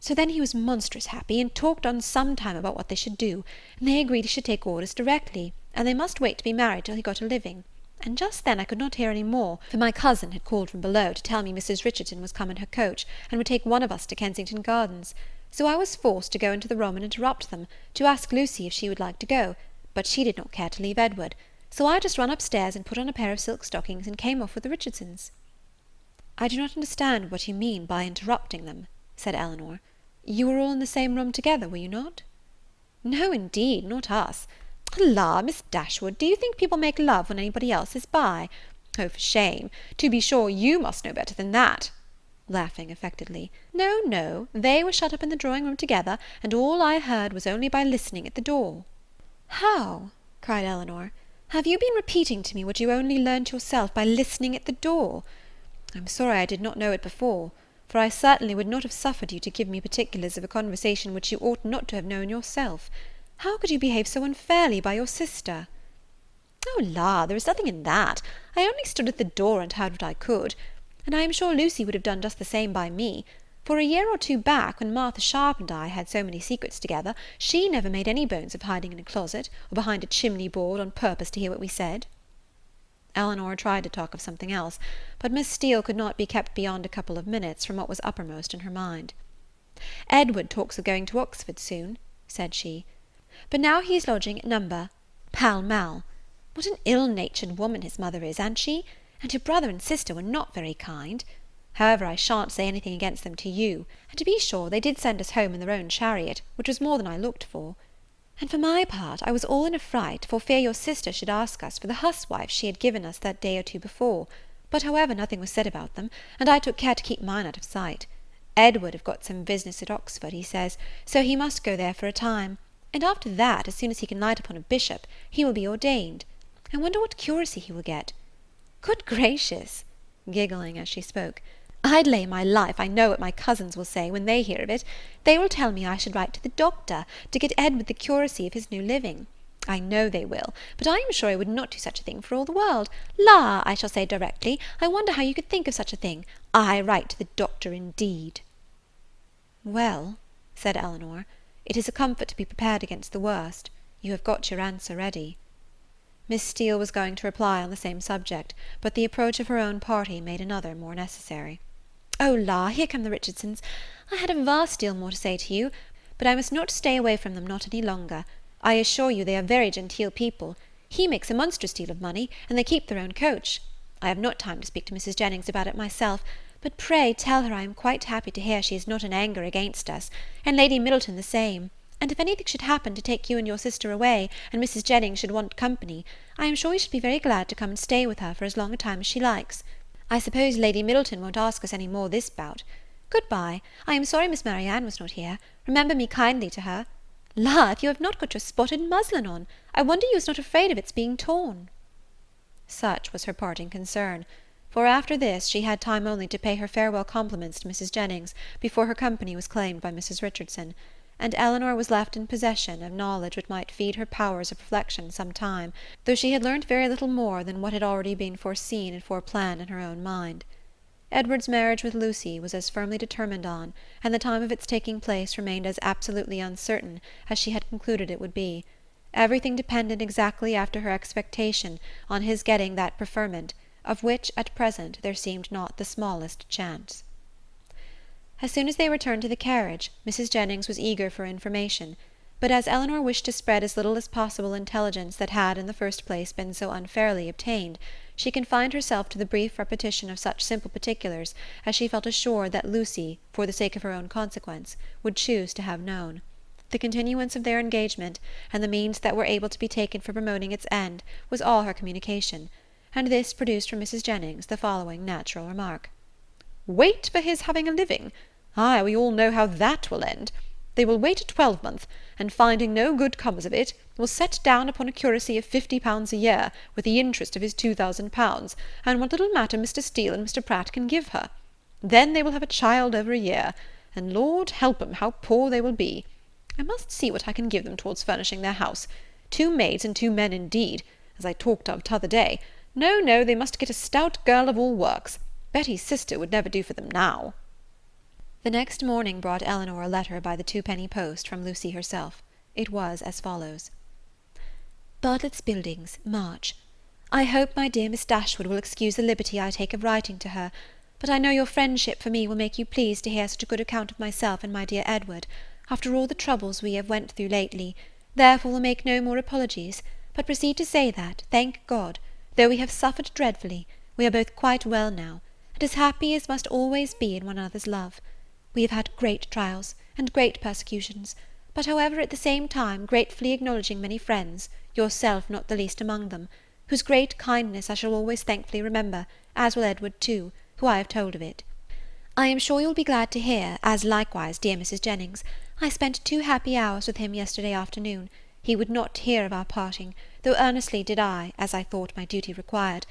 [SPEAKER 1] So then he was monstrous happy, and talked on some time about what they should do, and they agreed he should take orders directly, and they must wait to be married till he got a living. And just then I could not hear any more, for my cousin had called from below to tell me Mrs. Richardson was come in her coach, and would take one of us to Kensington Gardens. So I was forced to go into the room and interrupt them, to ask Lucy if she would like to go, but she did not care to leave Edward, so I just ran upstairs and put on a pair of silk stockings and came off with the Richardsons." "I do not understand what you mean by interrupting them," said Elinor. "You were all in the same room together, were you not?" "No, indeed, not us. La, Miss Dashwood, do you think people make love when anybody else is by? Oh, for shame! To be sure, you must know better than that," laughing affectedly. "No, no, they were shut up in the drawing-room together, and all I heard was only by listening at the door." "How?" cried Elinor. "Have you been repeating to me what you only learnt yourself by listening at the door? I'm sorry I did not know it before, for I certainly would not have suffered you to give me particulars of a conversation which you ought not to have known yourself. How could you behave so unfairly by your sister?" "Oh, la, there is nothing in that. I only stood at the door and heard what I could, and I am sure Lucy would have done just the same by me, for a year or two back, when Martha Sharp and I had so many secrets together, she never made any bones of hiding in a closet, or behind a chimney-board, on purpose to hear what we said." Elinor tried to talk of something else, but Miss Steele could not be kept beyond a couple of minutes from what was uppermost in her mind. "Edward talks of going to Oxford soon," said she, "but now he is lodging at No. Pall Mall. What an ill-natured woman his mother is, an't she? And your brother and sister were not very kind. However, I shan't say anything against them to you, and to be sure they did send us home in their own chariot, which was more than I looked for. And for my part, I was all in a fright, for fear your sister should ask us for the huswife she had given us that day or two before, but however nothing was said about them, and I took care to keep mine out of sight. Edward have got some business at Oxford, he says, so he must go there for a time, and after that, as soon as he can light upon a bishop, he will be ordained. I wonder what curacy he will get. Good gracious!" giggling as she spoke, "I'd lay my life I know what my cousins will say when they hear of it. They will tell me I should write to the doctor to get Edward the curacy of his new living. I know they will, but I am sure I would not do such a thing for all the world. La, I shall say directly, I wonder how you could think of such a thing. I write to the doctor, indeed." "Well," said Elinor, "it is a comfort to be prepared against the worst. You have got your answer ready." Miss Steele was going to reply on the same subject, but the approach of her own party made another more necessary. "Oh, la, here come the Richardsons. I had a vast deal more to say to you, but I must not stay away from them not any longer. I assure you they are very genteel people. He makes a monstrous deal of money, and they keep their own coach. I have not time to speak to Mrs. Jennings about it myself, but pray tell her I am quite happy to hear she is not in anger against us, and Lady Middleton the same. And if anything should happen to take you and your sister away, and Mrs. Jennings should want company, I am sure we should be very glad to come and stay with her for as long a time as she likes. I suppose Lady Middleton won't ask us any more this bout. Good-bye. I am sorry Miss Marianne was not here. Remember me kindly to her. La, if you have not got your spotted muslin on! I wonder you was not afraid of its being torn." Such was her parting concern, for after this she had time only to pay her farewell compliments to Mrs. Jennings before her company was claimed by Mrs. Richardson, and Elinor was left in possession of knowledge which might feed her powers of reflection some time, though she had learnt very little more than what had already been foreseen and foreplanned in her own mind. Edward's marriage with Lucy was as firmly determined on, and the time of its taking place remained as absolutely uncertain as she had concluded it would be. Everything depended exactly after her expectation on his getting that preferment, of which, at present, there seemed not the smallest chance. As soon as they returned to the carriage, Mrs. Jennings was eager for information, but as Elinor wished to spread as little as possible intelligence that had in the first place been so unfairly obtained, she confined herself to the brief repetition of such simple particulars as she felt assured that Lucy, for the sake of her own consequence, would choose to have known. The continuance of their engagement, and the means that were able to be taken for promoting its end, was all her communication, and this produced from Mrs. Jennings the following natural remark. "Wait for his having a living! Ay, we all know how that will end. They will wait a twelvemonth, and finding no good comes of it, will set down upon a curacy of £50 a year, with the interest of his £2000, and what little matter Mr. Steele and Mr. Pratt can give her. Then they will have a child every year, and Lord help 'em, how poor they will be. I must see what I can give them towards furnishing their house. 2 maids and 2 men indeed, as I talked of t'other day. No, no, they must get a stout girl of all works. Betty's sister would never do for them now." The next morning brought Elinor a letter by the 2-penny post from Lucy herself. It was as follows. "Bartlett's Buildings, March. I hope my dear Miss Dashwood will excuse the liberty I take of writing to her, but I know your friendship for me will make you pleased to hear such a good account of myself and my dear Edward, after all the troubles we have went through lately, therefore will make no more apologies, but proceed to say that, thank God, though we have suffered dreadfully, we are both quite well now, and as happy as must always be in one another's love. We have had great trials, and great persecutions, but however at the same time gratefully acknowledging many friends, yourself not the least among them, whose great kindness I shall always thankfully remember, as will Edward too, who I have told of it. I am sure you will be glad to hear, as likewise dear Mrs. Jennings, I spent 2 happy hours with him yesterday afternoon. He would not hear of our parting, though earnestly did I, as I thought my duty required,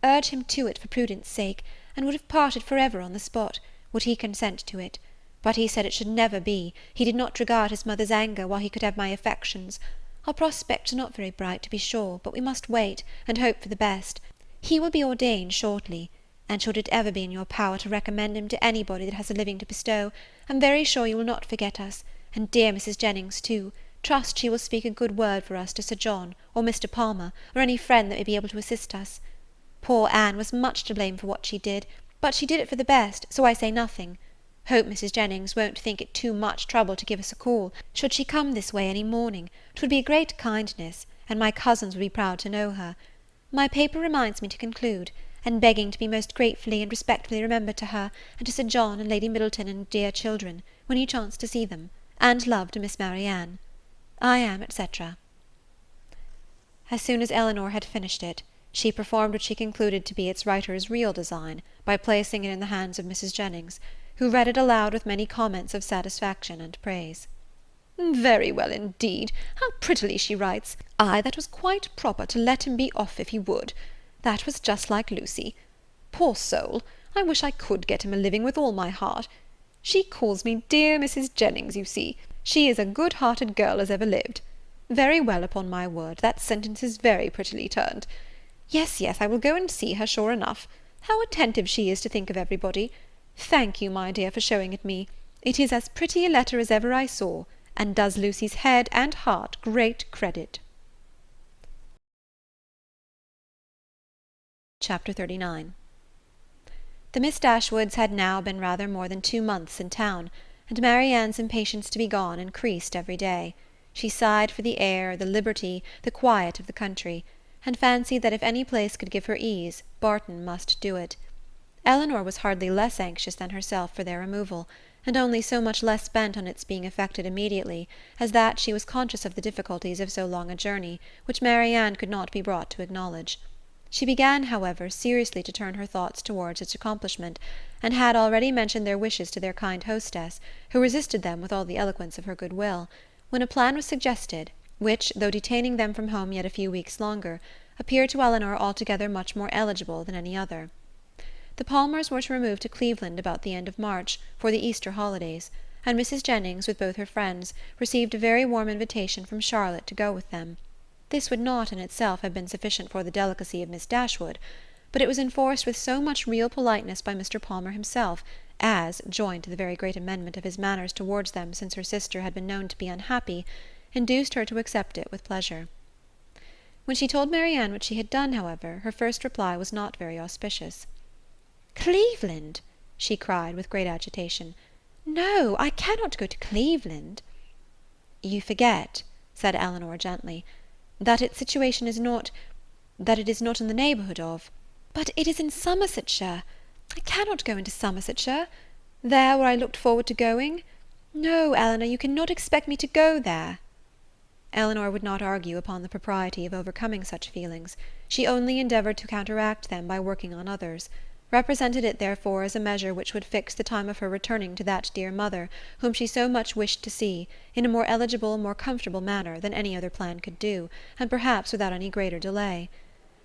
[SPEAKER 1] urge him to it for prudence sake, and would have parted for ever on the spot, would he consent to it. But he said it should never be. He did not regard his mother's anger while he could have my affections. Our prospects are not very bright, to be sure, but we must wait, and hope for the best. He will be ordained shortly, and should it ever be in your power to recommend him to anybody that has a living to bestow, I'm very sure you will not forget us, and dear Mrs. Jennings too. Trust she will speak a good word for us to Sir John, or Mr. Palmer, or any friend that may be able to assist us. Poor Anne was much to blame for what she did, but she did it for the best, so I say nothing. Hope Mrs. Jennings won't think it too much trouble to give us a call, should she come this way any morning. 'Twould be a great kindness, and my cousins would be proud to know her. My paper reminds me to conclude, and begging to be most gratefully and respectfully remembered to her, and to Sir John and Lady Middleton and dear children, when you chance to see them, and love to Miss Marianne. I am, etc. As soon as Elinor had finished it, she performed what she concluded to be its writer's real design, by placing it in the hands of Mrs. Jennings, who read it aloud with many comments of satisfaction and praise. Very well indeed. How prettily she writes. Ay, that was quite proper to let him be off if he would. That was just like Lucy. Poor soul, I wish I could get him a living with all my heart. She calls me dear Mrs. Jennings, you see. She is a good-hearted girl as ever lived. Very well, upon my word, that sentence is very prettily turned. Yes, yes, I will go and see her, sure enough. How attentive she is to think of everybody. Thank you, my dear, for showing it me. It is as pretty a letter as ever I saw, and does Lucy's head and heart great credit. Chapter 39. The Miss Dashwoods had now been rather more than 2 months in town, and Marianne's impatience to be gone increased every day. She sighed for the air, the liberty, the quiet of the country, and fancied that if any place could give her ease, Barton must do it. Elinor was hardly less anxious than herself for their removal, and only so much less bent on its being effected immediately, as that she was conscious of the difficulties of so long a journey, which Marianne could not be brought to acknowledge. She began, however, seriously to turn her thoughts towards its accomplishment, and had already mentioned their wishes to their kind hostess, who resisted them with all the eloquence of her good will, when a plan was suggested, which, though detaining them from home yet a few weeks longer, appeared to Elinor altogether much more eligible than any other. The Palmers were to remove to Cleveland about the end of March, for the Easter holidays, and Mrs. Jennings, with both her friends, received a very warm invitation from Charlotte to go with them. This would not in itself have been sufficient for the delicacy of Miss Dashwood, but it was enforced with so much real politeness by Mr. Palmer himself, as, joined to the very great amendment of his manners towards them since her sister had been known to be unhappy, induced her to accept it with pleasure. When she told Marianne what she had done, however, her first reply was not very auspicious. "Cleveland!" she cried with great agitation. "No, I cannot go to Cleveland." "You forget," said Elinor gently, "that its situation is not, that it is not in the neighbourhood of—" "But it is in Somersetshire. I cannot go into Somersetshire. There, where I looked forward to going. No, Elinor, you cannot expect me to go there." Elinor would not argue upon the propriety of overcoming such feelings. She only endeavoured to counteract them by working on others, represented it therefore as a measure which would fix the time of her returning to that dear mother, whom she so much wished to see, in a more eligible and more comfortable manner than any other plan could do, and perhaps without any greater delay.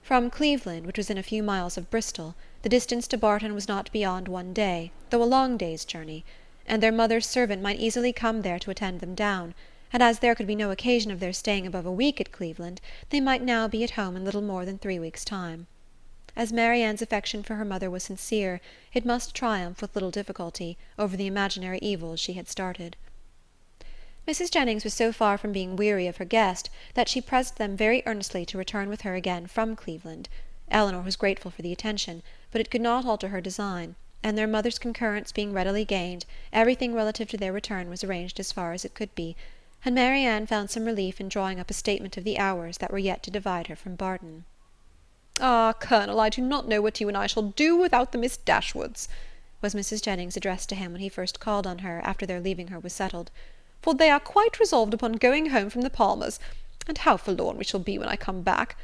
[SPEAKER 1] From Cleveland, which was in a few miles of Bristol, the distance to Barton was not beyond 1 day, though a long day's journey, and their mother's servant might easily come there to attend them down, and as there could be no occasion of their staying above a week at Cleveland, they might now be at home in little more than 3 weeks' time. As Marianne's affection for her mother was sincere, it must triumph with little difficulty over the imaginary evils she had started. Mrs. Jennings was so far from being weary of her guest that she pressed them very earnestly to return with her again from Cleveland. Elinor was grateful for the attention, but it could not alter her design, and their mother's concurrence being readily gained, everything relative to their return was arranged as far as it could be, and Marianne found some relief in drawing up a statement of the hours that were yet to divide her from Barton. "Ah, Colonel, I do not know what you and I shall do without the Miss Dashwoods," was Mrs. Jennings' address to him when he first called on her after their leaving her was settled, "for they are quite resolved upon going home from the Palmers, and how forlorn we shall be when I come back.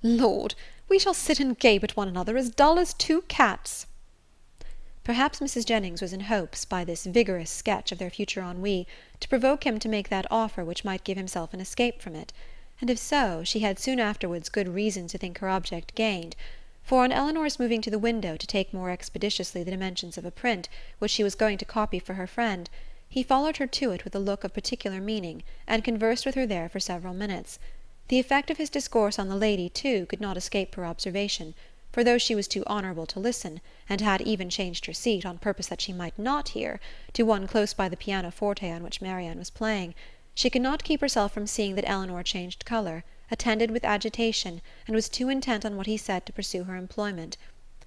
[SPEAKER 1] Lord, we shall sit and gape at one another as dull as two cats." Perhaps Mrs. Jennings was in hopes, by this vigorous sketch of their future ennui, to provoke him to make that offer which might give himself an escape from it, and if so, she had soon afterwards good reason to think her object gained, for on Elinor's moving to the window to take more expeditiously the dimensions of a print, which she was going to copy for her friend, he followed her to it with a look of particular meaning, and conversed with her there for several minutes. The effect of his discourse on the lady, too, could not escape her observation, for though she was too honourable to listen, and had even changed her seat, on purpose that she might not hear, to one close by the pianoforte on which Marianne was playing, she could not keep herself from seeing that Elinor changed colour, attended with agitation, and was too intent on what he said to pursue her employment.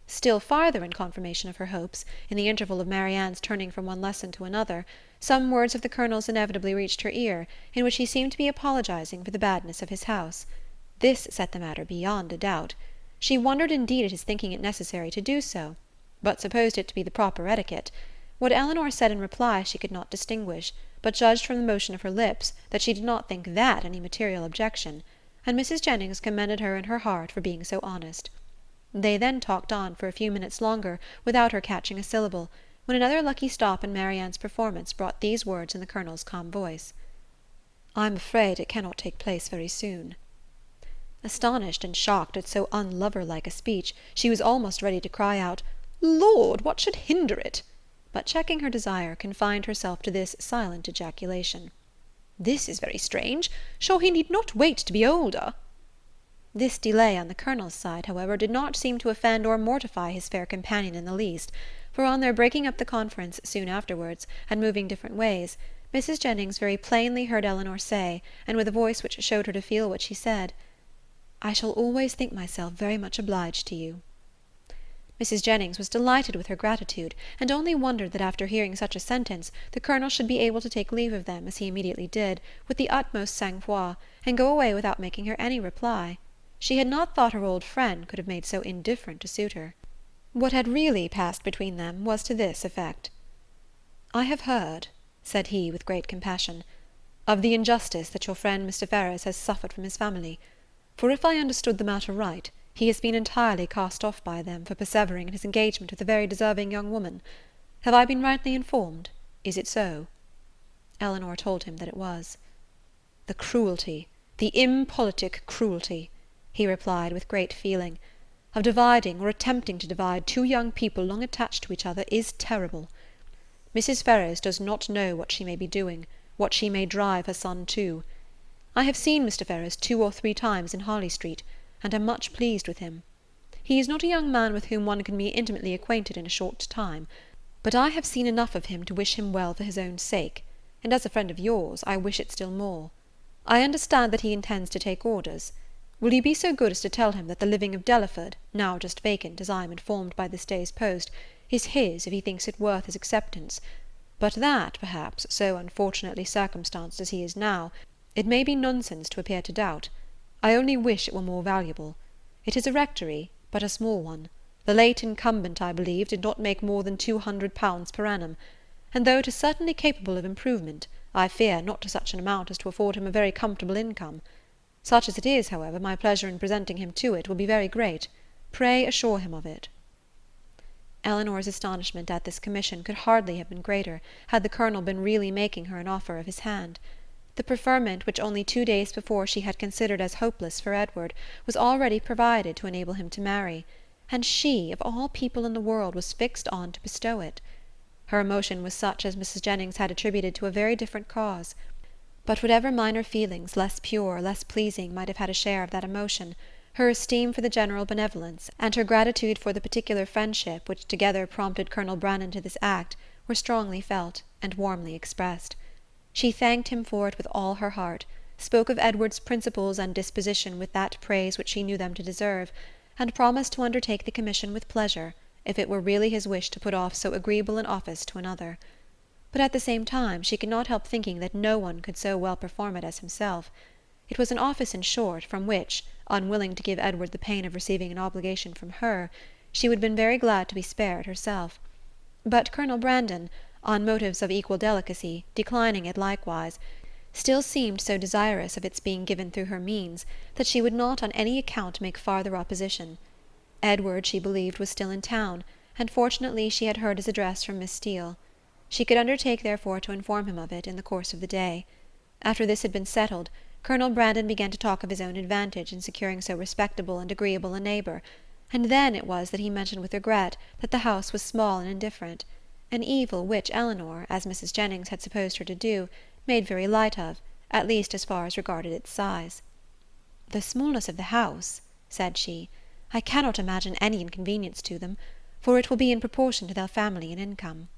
[SPEAKER 1] Still farther in confirmation of her hopes, in the interval of Marianne's turning from one lesson to another, some words of the Colonel's inevitably reached her ear, in which he seemed to be apologizing for the badness of his house. This set the matter beyond a doubt. She wondered indeed at his thinking it necessary to do so, but supposed it to be the proper etiquette. What Elinor said in reply she could not distinguish, but judged from the motion of her lips that she did not think that any material objection, and Mrs. Jennings commended her in her heart for being so honest. They then talked on for a few minutes longer without her catching a syllable, when another lucky stop in Marianne's performance brought these words in the Colonel's calm voice: "I am afraid it cannot take place very soon." Astonished and shocked at so unlover-like a speech, she was almost ready to cry out, "Lord, what should hinder it?" but checking her desire, confined herself to this silent ejaculation: "This is very strange. Sure he need not wait to be older." This delay on the Colonel's side, however, did not seem to offend or mortify his fair companion in the least, for on their breaking up the conference soon afterwards, and moving different ways, Mrs. Jennings very plainly heard Elinor say, and with a voice which showed her to feel what she said, "I shall always think myself very much obliged to you." Mrs. Jennings was delighted with her gratitude, and only wondered that after hearing such a sentence the Colonel should be able to take leave of them, as he immediately did, with the utmost sang-froid, and go away without making her any reply. She had not thought her old friend could have made so indifferent to suit her. What had really passed between them was to this effect: "I have heard," said he, with great compassion, "of the injustice that your friend Mr. Ferrars has suffered from his family, for if I understood the matter right, he has been entirely cast off by them for persevering in his engagement with a very deserving young woman. Have I been rightly informed? Is it so?" Elinor told him that it was. "The cruelty, the impolitic cruelty," he replied with great feeling, "of dividing, or attempting to divide, two young people long attached to each other is terrible. Mrs. Ferrars does not know what she may be doing, what she may drive her son to. I have seen Mr. Ferrars 2 or 3 times in Harley Street, and am much pleased with him. He is not a young man with whom one can be intimately acquainted in a short time, but I have seen enough of him to wish him well for his own sake, and as a friend of yours I wish it still more. I understand that he intends to take orders. Will you be so good as to tell him that the living of Delaford, now just vacant, as I am informed by this day's post, is his if he thinks it worth his acceptance, but that, perhaps, so unfortunately circumstanced as he is now, it may be nonsense to appear to doubt. I only wish it were more valuable. It is a rectory, but a small one. The late incumbent, I believe, did not make more than £200 per annum, and though it is certainly capable of improvement, I fear not to such an amount as to afford him a very comfortable income. Such as it is, however, my pleasure in presenting him to it will be very great. Pray assure him of it." Elinor's astonishment at this commission could hardly have been greater, had the Colonel been really making her an offer of his hand. The preferment, which only 2 days before she had considered as hopeless for Edward, was already provided to enable him to marry, and she, of all people in the world, was fixed on to bestow it. Her emotion was such as Mrs. Jennings had attributed to a very different cause. But whatever minor feelings, less pure, less pleasing, might have had a share of that emotion, her esteem for the general benevolence, and her gratitude for the particular friendship which together prompted Colonel Brandon to this act, were strongly felt, and warmly expressed. She thanked him for it with all her heart, spoke of Edward's principles and disposition with that praise which she knew them to deserve, and promised to undertake the commission with pleasure, if it were really his wish to put off so agreeable an office to another. But at the same time she could not help thinking that no one could so well perform it as himself. It was an office, in short, from which, unwilling to give Edward the pain of receiving an obligation from her, she would have been very glad to be spared herself. But Colonel Brandon, on motives of equal delicacy, declining it likewise, still seemed so desirous of its being given through her means, that she would not on any account make farther opposition. Edward, she believed, was still in town, and fortunately she had heard his address from Miss Steele. She could undertake, therefore, to inform him of it in the course of the day. After this had been settled, Colonel Brandon began to talk of his own advantage in securing so respectable and agreeable a neighbour, and then it was that he mentioned with regret that the house was small and indifferent, an evil which Elinor, as Mrs. Jennings had supposed her to do, made very light of, at least as far as regarded its size. "The smallness of the house," said she, "I cannot imagine any inconvenience to them, for it will be in proportion to their family and income."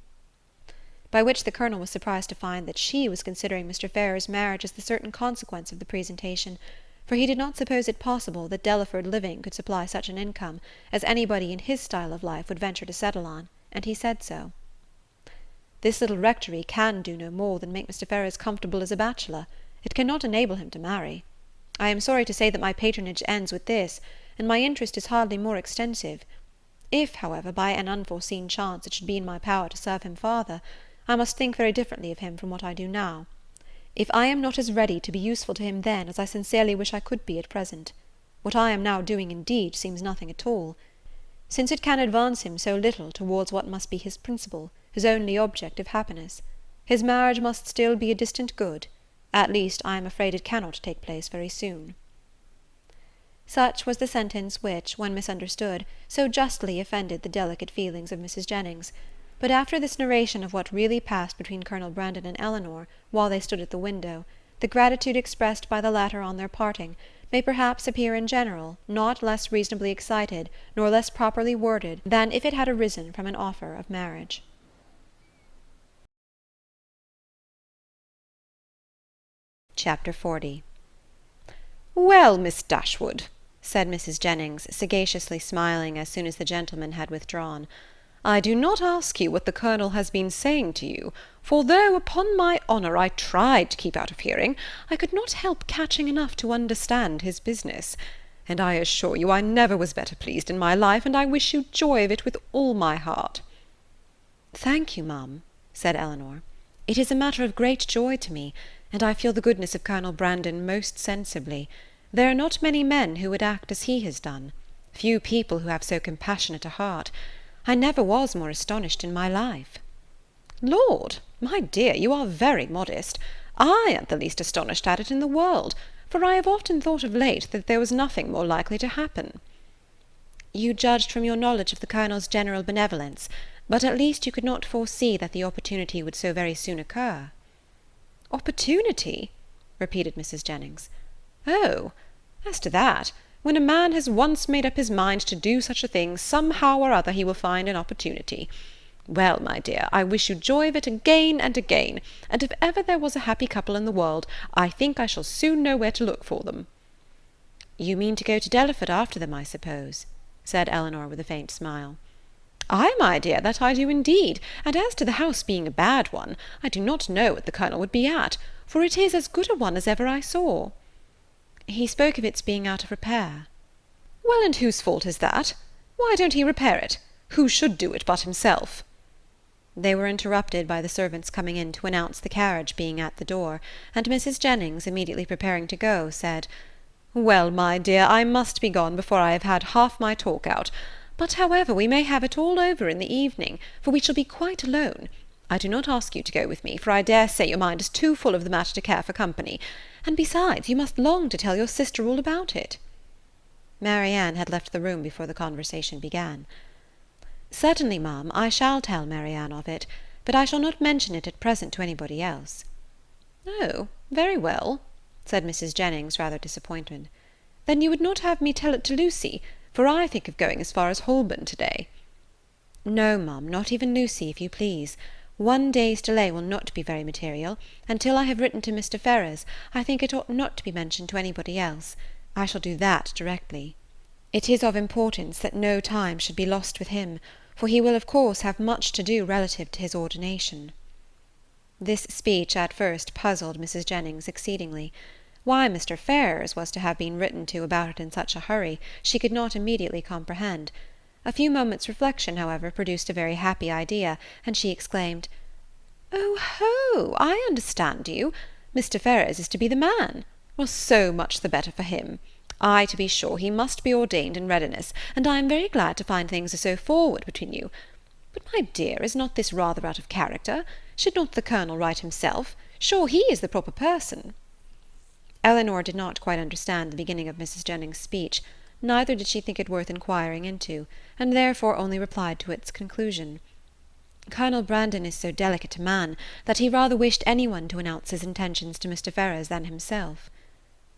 [SPEAKER 1] By which the Colonel was surprised to find that she was considering Mr. Ferrars's marriage as the certain consequence of the presentation, for he did not suppose it possible that Delaford living could supply such an income as anybody in his style of life would venture to settle on, and he said so. "This little rectory can do no more than make Mr. Ferrars comfortable as a bachelor. It cannot enable him to marry. I am sorry to say that my patronage ends with this, and my interest is hardly more extensive. If, however, by an unforeseen chance it should be in my power to serve him farther, I must think very differently of him from what I do now. If I am not as ready to be useful to him then as I sincerely wish I could be at present, what I am now doing indeed seems nothing at all. Since it can advance him so little towards what must be his principal, his only object of happiness, his marriage must still be a distant good. At least I am afraid it cannot take place very soon." Such was the sentence which, when misunderstood, so justly offended the delicate feelings of Mrs. Jennings. But after this narration of what really passed between Colonel Brandon and Elinor, while they stood at the window, the gratitude expressed by the latter on their parting may perhaps appear in general not less reasonably excited nor less properly worded than if it had arisen from an offer of marriage. Chapter 40. "Well, Miss Dashwood," said Mrs. Jennings, sagaciously smiling as soon as the gentleman had withdrawn, "I do not ask you what the Colonel has been saying to you, for though, upon my honour, I tried to keep out of hearing, I could not help catching enough to understand his business, and I assure you I never was better pleased in my life, and I wish you joy of it with all my heart." "Thank you, ma'am," said Elinor. "It is a matter of great joy to me, and I feel the goodness of Colonel Brandon most sensibly. There are not many men who would act as he has done, few people who have so compassionate a heart. I never was more astonished in my life." "Lord, my dear, you are very modest. I am the least astonished at it in the world, for I have often thought of late that there was nothing more likely to happen." "You judged from your knowledge of the Colonel's general benevolence, but at least you could not foresee that the opportunity would so very soon occur." "Opportunity?" repeated Mrs. Jennings. "Oh, as to that, when a man has once made up his mind to do such a thing, somehow or other he will find an opportunity. Well, my dear, I wish you joy of it again and again, and if ever there was a happy couple in the world, I think I shall soon know where to look for them." "You mean to go to Delaford after them, I suppose?" said Elinor with a faint smile. "Ay, my dear, that I do indeed, and as to the house being a bad one, I do not know what the Colonel would be at, for it is as good a one as ever I saw." "He spoke of its being out of repair." "Well, and whose fault is that? Why don't he repair it? Who should do it but himself?" They were interrupted by the servants coming in to announce the carriage being at the door, and Mrs. Jennings, immediately preparing to go, said, "Well, my dear, I must be gone before I have had half my talk out. But, however, we may have it all over in the evening, for we shall be quite alone. I do not ask you to go with me, for I dare say your mind is too full of the matter to care for company, and besides, you must long to tell your sister all about it." Marianne had left the room before the conversation began. "Certainly, ma'am, I shall tell Marianne of it, but I shall not mention it at present to anybody else." "Oh, very well," said Mrs. Jennings, rather disappointed. "Then you would not have me tell it to Lucy, for I think of going as far as Holborn to-day." "No, ma'am, not even Lucy, if you please. One day's delay will not be very material, and till I have written to Mr. Ferrars, I think it ought not to be mentioned to anybody else. I shall do that directly. It is of importance that no time should be lost with him, for he will of course have much to do relative to his ordination." This speech at first puzzled Mrs. Jennings exceedingly. Why Mr. Ferrars was to have been written to about it in such a hurry she could not immediately comprehend. A few moments' reflection, however, produced a very happy idea, and she exclaimed, "Oh ho! I understand you. Mr. Ferrars is to be the man. Well, so much the better for him. Ay, to be sure, he must be ordained in readiness, and I am very glad to find things are so forward between you. But, my dear, is not this rather out of character? Should not the Colonel write himself? Sure he is the proper person." Elinor did not quite understand the beginning of Mrs. Jennings's speech, neither did she think it worth inquiring into, and therefore only replied to its conclusion. "Colonel Brandon is so delicate a man that he rather wished any one to announce his intentions to Mr. Ferrars than himself."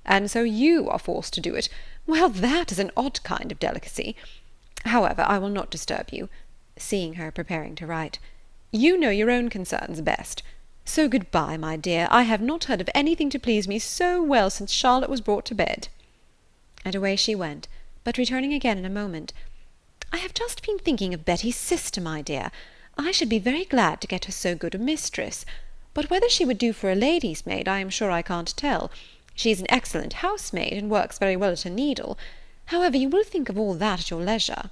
[SPEAKER 1] "And so you are forced to do it? Well, that is an odd kind of delicacy. However, I will not disturb you," seeing her preparing to write. "You know your own concerns best. So good-bye, my dear. I have not heard of anything to please me so well since Charlotte was brought to bed." And away she went, but returning again in a moment, "I have just been thinking of Betty's sister, my dear. I should be very glad to get her so good a mistress, but whether she would do for a lady's maid I am sure I can't tell. She is an excellent housemaid, and works very well at a needle. However, you will think of all that at your leisure."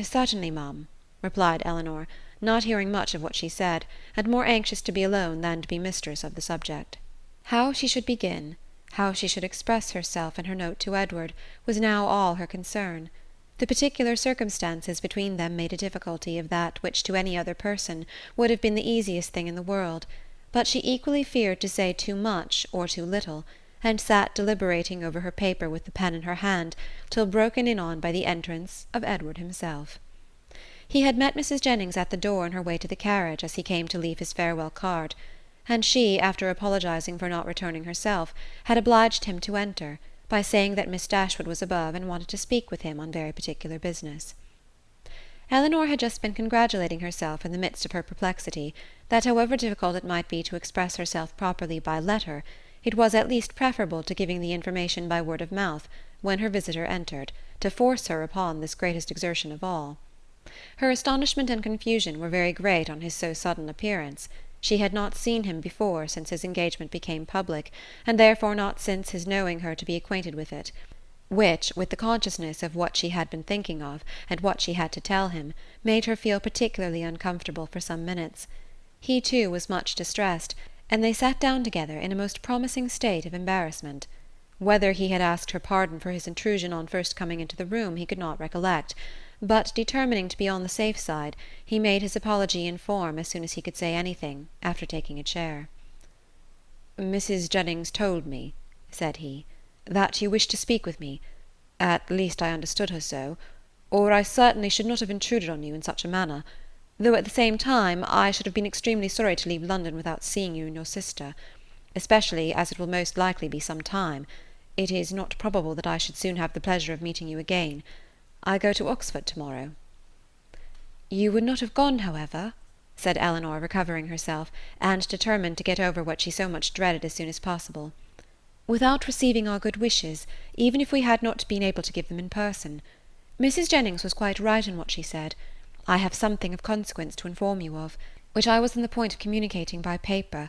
[SPEAKER 1] "Certainly, ma'am," replied Elinor, not hearing much of what she said, and more anxious to be alone than to be mistress of the subject. How she should begin, how she should express herself in her note to Edward, was now all her concern. The particular circumstances between them made a difficulty of that which to any other person would have been the easiest thing in the world, but she equally feared to say too much or too little, and sat deliberating over her paper with the pen in her hand, till broken in on by the entrance of Edward himself. He had met Mrs. Jennings at the door on her way to the carriage as he came to leave his farewell card, and she, after apologizing for not returning herself, had obliged him to enter, by saying that Miss Dashwood was above and wanted to speak with him on very particular business. Elinor had just been congratulating herself in the midst of her perplexity that however difficult it might be to express herself properly by letter, it was at least preferable to giving the information by word of mouth, when her visitor entered, to force her upon this greatest exertion of all. Her astonishment and confusion were very great on his so sudden appearance. She had not seen him before since his engagement became public, and therefore not since his knowing her to be acquainted with it, which, with the consciousness of what she had been thinking of, and what she had to tell him, made her feel particularly uncomfortable for some minutes. He, too, was much distressed, and they sat down together in a most promising state of embarrassment. Whether he had asked her pardon for his intrusion on first coming into the room he could not recollect, but, determining to be on the safe side, he made his apology in form as soon as he could say anything, after taking a chair. "Mrs. Jennings told me," said he, "that you wished to speak with me. At least I understood her so, or I certainly should not have intruded on you in such a manner, though at the same time I should have been extremely sorry to leave London without seeing you and your sister, especially as it will most likely be some time. It is not probable that I should soon have the pleasure of meeting you again. I go to Oxford to-morrow." "You would not have gone, however," said Elinor, recovering herself, and determined to get over what she so much dreaded as soon as possible, "without receiving our good wishes, even if we had not been able to give them in person. Mrs. Jennings was quite right in what she said. I have something of consequence to inform you of, which I was on the point of communicating by paper.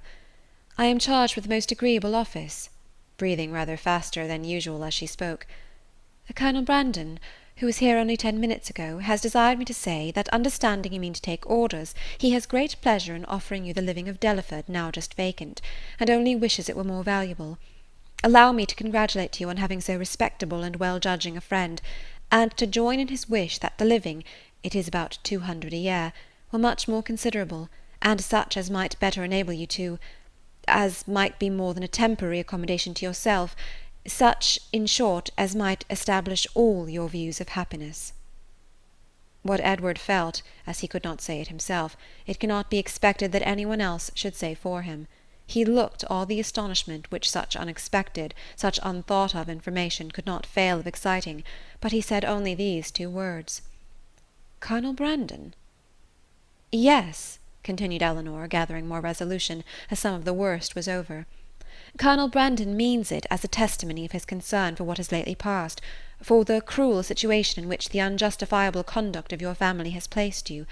[SPEAKER 1] I am charged with a most agreeable office," breathing rather faster than usual as she spoke. "Colonel Brandon, who was here only 10 minutes ago, has desired me to say, that understanding you mean to take orders, he has great pleasure in offering you the living of Delaford, now just vacant, and only wishes it were more valuable. Allow me to congratulate you on having so respectable and well-judging a friend, and to join in his wish that the living, it is about 200 a year, were much more considerable, and such as might better enable you to, as might be more than a temporary accommodation to yourself, such, in short, as might establish all your views of happiness." What Edward felt, as he could not say it himself, it cannot be expected that any one else should say for him. He looked all the astonishment which such unexpected, such unthought-of information could not fail of exciting, but he said only these 2 words. "Colonel Brandon?" "Yes," continued Elinor, gathering more resolution, as some of the worst was over. "Colonel Brandon means it as a testimony of his concern for what has lately passed, for the cruel situation in which the unjustifiable conduct of your family has placed you,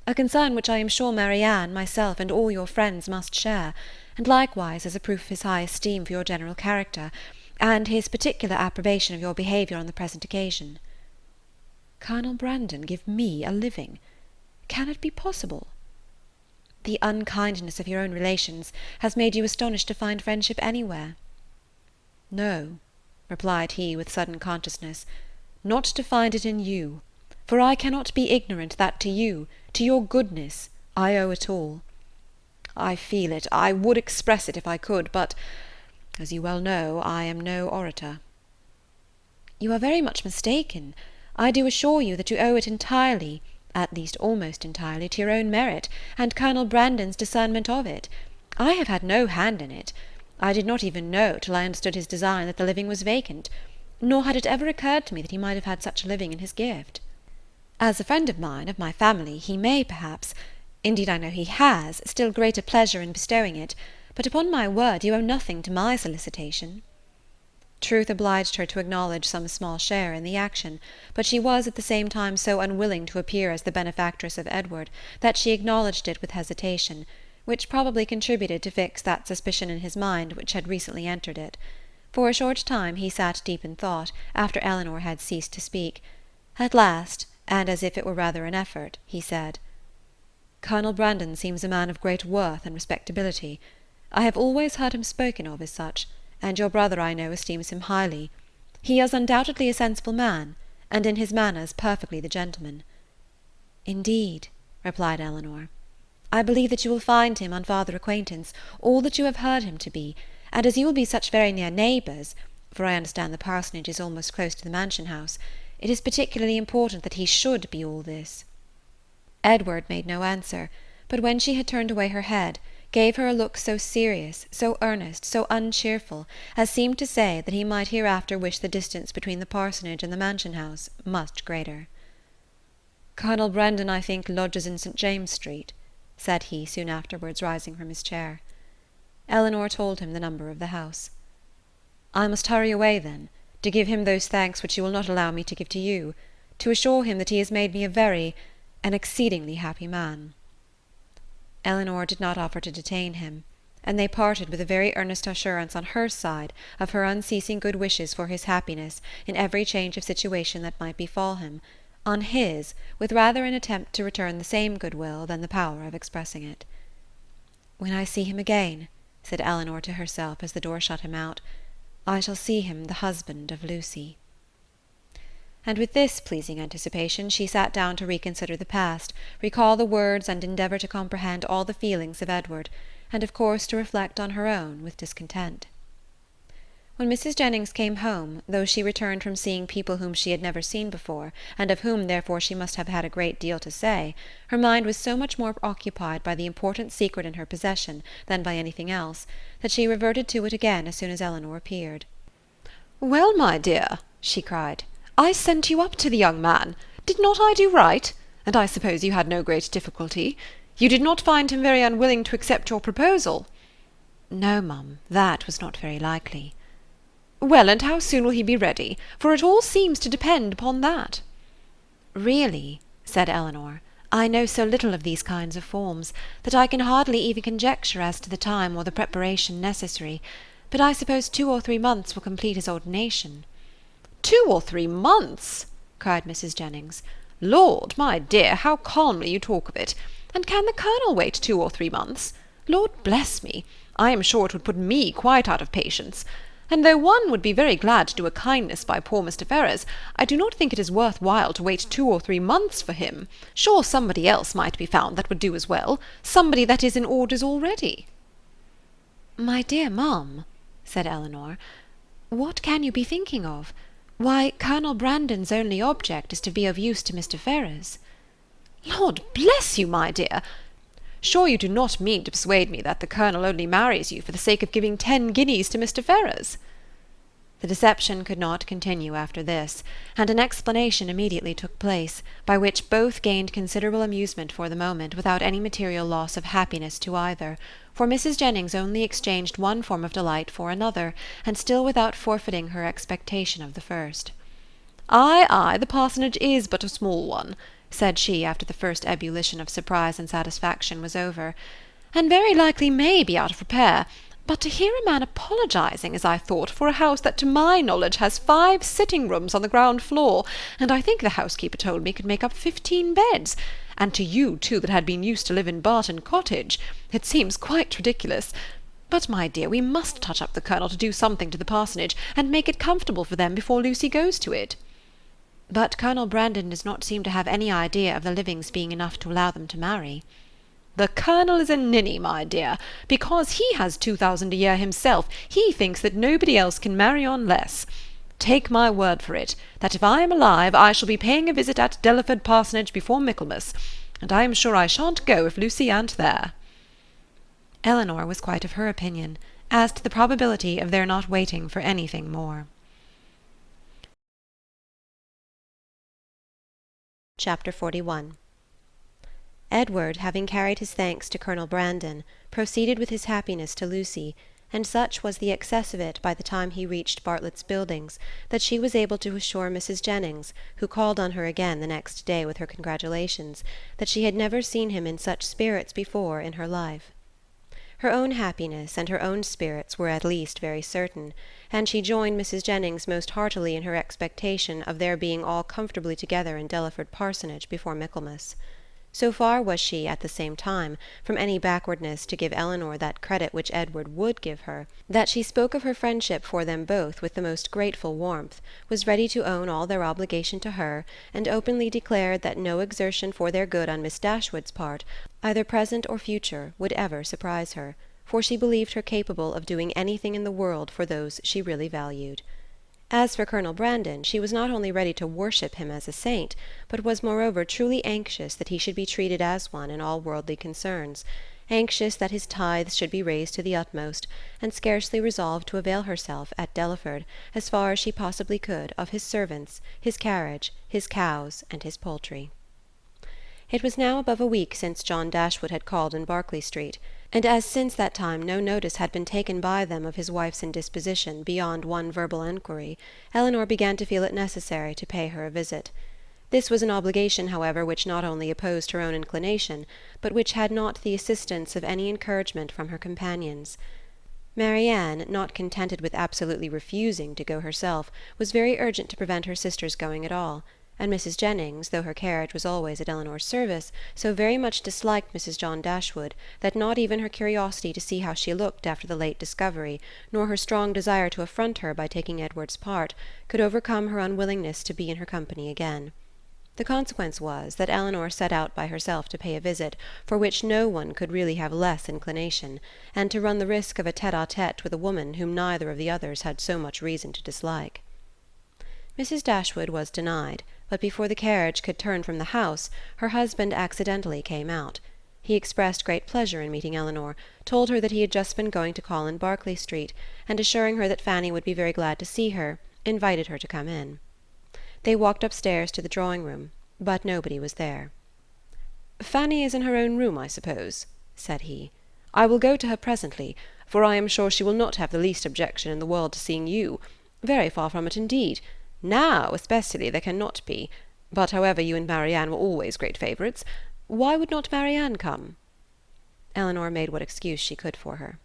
[SPEAKER 1] a concern which I am sure Marianne, myself, and all your friends must share, and likewise as a proof of his high esteem for your general character, and his particular approbation of your behaviour on the present occasion." "Colonel Brandon give me a living? Can it be possible?" "The unkindness of your own relations has made you astonished to find friendship anywhere." "No," replied he with sudden consciousness, "not to find it in you, for I cannot be ignorant that to you, to your goodness, I owe it all. I feel it, I would express it if I could, but, as you well know, I am no orator." "You are very much mistaken. I do assure you that you owe it entirely, at least almost entirely, to your own merit, and Colonel Brandon's discernment of it. I have had no hand in it. I did not even know, till I understood his design, that the living was vacant, nor had it ever occurred to me that he might have had such a living in his gift. As a friend of mine, of my family, he may, perhaps, indeed I know he has, still greater pleasure in bestowing it, but upon my word you owe nothing to my solicitation." Truth obliged her to acknowledge some small share in the action, but she was at the same time so unwilling to appear as the benefactress of Edward, that she acknowledged it with hesitation, which probably contributed to fix that suspicion in his mind which had recently entered it. For a short time he sat deep in thought, after Elinor had ceased to speak. At last, and as if it were rather an effort, he said, "Colonel Brandon seems a man of great worth and respectability. I have always heard him spoken of as such, and your brother, I know, esteems him highly. He is undoubtedly a sensible man, and in his manners perfectly the gentleman." "Indeed," replied Elinor, "I believe that you will find him, on farther acquaintance, all that you have heard him to be, and as you will be such very near neighbours, for I understand the parsonage is almost close to the mansion house, it is particularly important that he should be all this." Edward made no answer, but when she had turned away her head, gave her a look so serious, so earnest, so uncheerful, as seemed to say that he might hereafter wish the distance between the parsonage and the mansion house much greater. "Colonel Brandon, I think, lodges in St. James Street," said he soon afterwards, rising from his chair. Elinor told him the number of the house. "I must hurry away, then, to give him those thanks which you will not allow me to give to you, to assure him that he has made me an exceedingly happy man." Elinor did not offer to detain him, and they parted with a very earnest assurance on her side of her unceasing good wishes for his happiness in every change of situation that might befall him, on his, with rather an attempt to return the same goodwill than the power of expressing it. "When I see him again," said Elinor to herself as the door shut him out, "I shall see him the husband of Lucy." And with this pleasing anticipation she sat down to reconsider the past, recall the words, and endeavour to comprehend all the feelings of Edward, and of course to reflect on her own with discontent. When Mrs. Jennings came home, though she returned from seeing people whom she had never seen before, and of whom therefore she must have had a great deal to say, her mind was so much more occupied by the important secret in her possession than by anything else, that she reverted to it again as soon as Elinor appeared. "Well, my dear," she cried, "I sent you up to the young man. Did not I do right? And I suppose you had no great difficulty. You did not find him very unwilling to accept your proposal?" "No, mum, that was not very likely." "Well, and how soon will he be ready? For it all seems to depend upon that." "Really," said Elinor, "I know so little of these kinds of forms, that I can hardly even conjecture as to the time or the preparation necessary, but I suppose 2 or 3 months will complete his ordination." 2 or 3 months!" cried Mrs. Jennings. "Lord, my dear, how calmly you talk of it! And can the Colonel wait 2 or 3 months? Lord bless me! I am sure it would put me quite out of patience. And though one would be very glad to do a kindness by poor Mr. Ferrars, I do not think it is worth while to wait 2 or 3 months for him. Sure somebody else might be found that would do as well, somebody that is in orders already." "My dear mum," said Elinor, "what can you be thinking of? Why, Colonel Brandon's only object is to be of use to Mr. Ferrars." "Lord bless you, my dear! Sure you do not mean to persuade me that the Colonel only marries you for the sake of giving 10 guineas to Mr. Ferrars?" The deception could not continue after this, and an explanation immediately took place, by which both gained considerable amusement for the moment without any material loss of happiness to either, for Mrs. Jennings only exchanged one form of delight for another, and still without forfeiting her expectation of the first. Ay, ay, the parsonage is but a small one, said she, after the first ebullition of surprise and satisfaction was over, and very likely may be out of repair, but to hear a man apologizing, as I thought, for a house that to my knowledge has 5 sitting-rooms on the ground floor, and I think the housekeeper told me could make up 15 beds, and to you, too, that had been used to live in Barton Cottage, it seems quite ridiculous. But, my dear, we must touch up the Colonel to do something to the parsonage, and make it comfortable for them before Lucy goes to it. But Colonel Brandon does not seem to have any idea of the livings being enough to allow them to marry. The Colonel is a ninny, my dear. Because he has 2,000 a year himself, he thinks that nobody else can marry on less. Take my word for it, that if I am alive, I shall be paying a visit at Delaford Parsonage before Michaelmas, and I am sure I shan't go if Lucy an't there. Elinor was quite of her opinion, as to the probability of their not waiting for anything more. Chapter 41. Edward, having carried his thanks to Colonel Brandon, proceeded with his happiness to Lucy, and such was the excess of it by the time he reached Bartlett's Buildings that she was able to assure Mrs. Jennings, who called on her again the next day with her congratulations, that she had never seen him in such spirits before in her life. Her own happiness and her own spirits were at least very certain, and she joined Mrs. Jennings most heartily in her expectation of their being all comfortably together in Delaford Parsonage before Michaelmas. So far was she, at the same time, from any backwardness to give Elinor that credit which Edward would give her, that she spoke of her friendship for them both with the most grateful warmth, was ready to own all their obligation to her, and openly declared that no exertion for their good on Miss Dashwood's part, either present or future, would ever surprise her, for she believed her capable of doing anything in the world for those she really valued. As for Colonel Brandon, she was not only ready to worship him as a saint, but was moreover truly anxious that he should be treated as one in all worldly concerns, anxious that his tithes should be raised to the utmost, and scarcely resolved to avail herself, at Delaford, as far as she possibly could, of his servants, his carriage, his cows, and his poultry. It was now above a week since John Dashwood had called in Berkeley Street, and as since that time no notice had been taken by them of his wife's indisposition beyond one verbal enquiry, Elinor began to feel it necessary to pay her a visit. This was an obligation, however, which not only opposed her own inclination, but which had not the assistance of any encouragement from her companions. Marianne, not contented with absolutely refusing to go herself, was very urgent to prevent her sister's going at all, and Mrs. Jennings, though her carriage was always at Elinor's service, so very much disliked Mrs. John Dashwood that not even her curiosity to see how she looked after the late discovery, nor her strong desire to affront her by taking Edward's part, could overcome her unwillingness to be in her company again. The consequence was that Elinor set out by herself to pay a visit for which no one could really have less inclination, and to run the risk of a tête-à-tête with a woman whom neither of the others had so much reason to dislike. Mrs. Dashwood was denied, but before the carriage could turn from the house, her husband accidentally came out. He expressed great pleasure in meeting Elinor, told her that he had just been going to call in Berkeley Street, and assuring her that Fanny would be very glad to see her, invited her to come in. They walked upstairs to the drawing-room, but nobody was there. "Fanny is in her own room, I suppose," said he. "I will go to her presently, for I am sure she will not have the least objection in the world to seeing you. Very far from it indeed. Now, especially, there cannot be. But, however, you and Marianne were always great favourites. Why would not Marianne come?" Elinor made what excuse she could for her.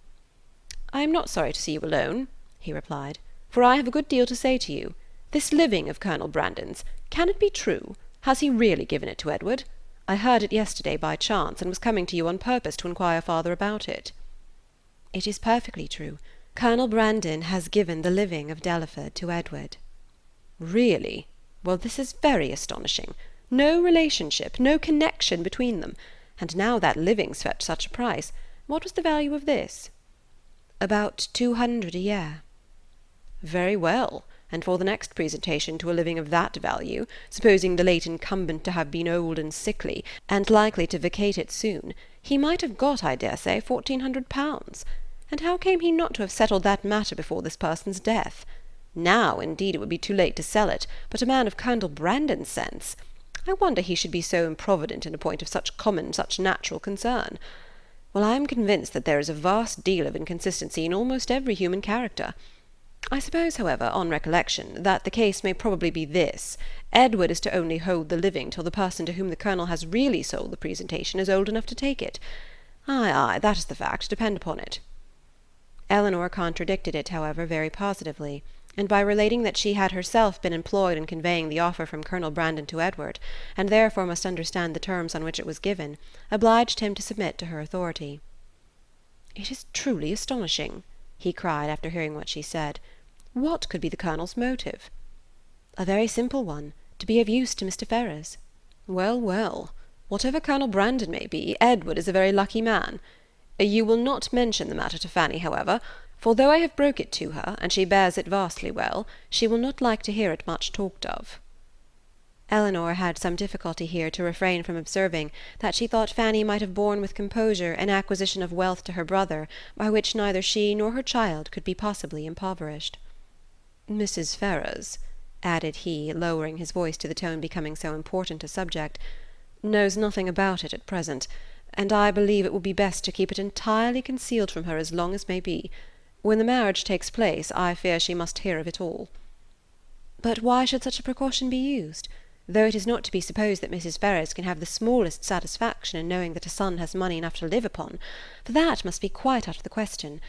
[SPEAKER 1] "I am not sorry to see you alone," he replied, "for I have a good deal to say to you. This living of Colonel Brandon's, can it be true? Has he really given it to Edward? I heard it yesterday by chance, and was coming to you on purpose to inquire farther about it." "It is perfectly true. Colonel Brandon has given the living of Delaford to Edward." "Really? Well, this is very astonishing. No relationship, no connection between them. And now that living's fetched such a price. What was the value of this?" "About 200 a year." "Very well. And for the next presentation to a living of that value, supposing the late incumbent to have been old and sickly, and likely to vacate it soon, he might have got, I dare say, £1,400. And how came he not to have settled that matter before this person's death? Now, indeed, it would be too late to sell it, but a man of Colonel Brandon's sense! I wonder he should be so improvident in a point of such common, such natural concern. Well, I am convinced that there is a vast deal of inconsistency in almost every human character.
[SPEAKER 2] I suppose, however, on recollection, that the case may probably be this. Edward is to only hold the living till the person to whom the Colonel has really sold the presentation is old enough to take it. Ay, ay, that is the fact, depend upon it.
[SPEAKER 1] Elinor contradicted it, however, very positively, and by relating that she had herself been employed in conveying the offer from Colonel Brandon to Edward, and therefore must understand the terms on which it was given, obliged him to submit to her authority. "It is truly astonishing," he cried after hearing what she said. "What could be the Colonel's motive?" "A very simple one, to be of use to Mr. Ferrars."
[SPEAKER 2] "Well, well, whatever Colonel Brandon may be, Edward is a very lucky man. You will not mention the matter to Fanny, however, for though I have broke it to her, and she bears it vastly well, she will not like to hear it much talked of."
[SPEAKER 1] Elinor had some difficulty here to refrain from observing that she thought Fanny might have borne with composure an acquisition of wealth to her brother by which neither she nor her child could be possibly impoverished.
[SPEAKER 2] "Mrs. Ferrars," added he, lowering his voice to the tone becoming so important a subject, "knows nothing about it at present, and I believe it will be best to keep it entirely concealed from her as long as may be. When the marriage takes place, I fear she must hear of it all."
[SPEAKER 1] "But why should such a precaution be used? Though it is not to be supposed that Mrs. Ferrars can have the smallest satisfaction in knowing that a son has money enough to live upon, for that must be quite out of the question.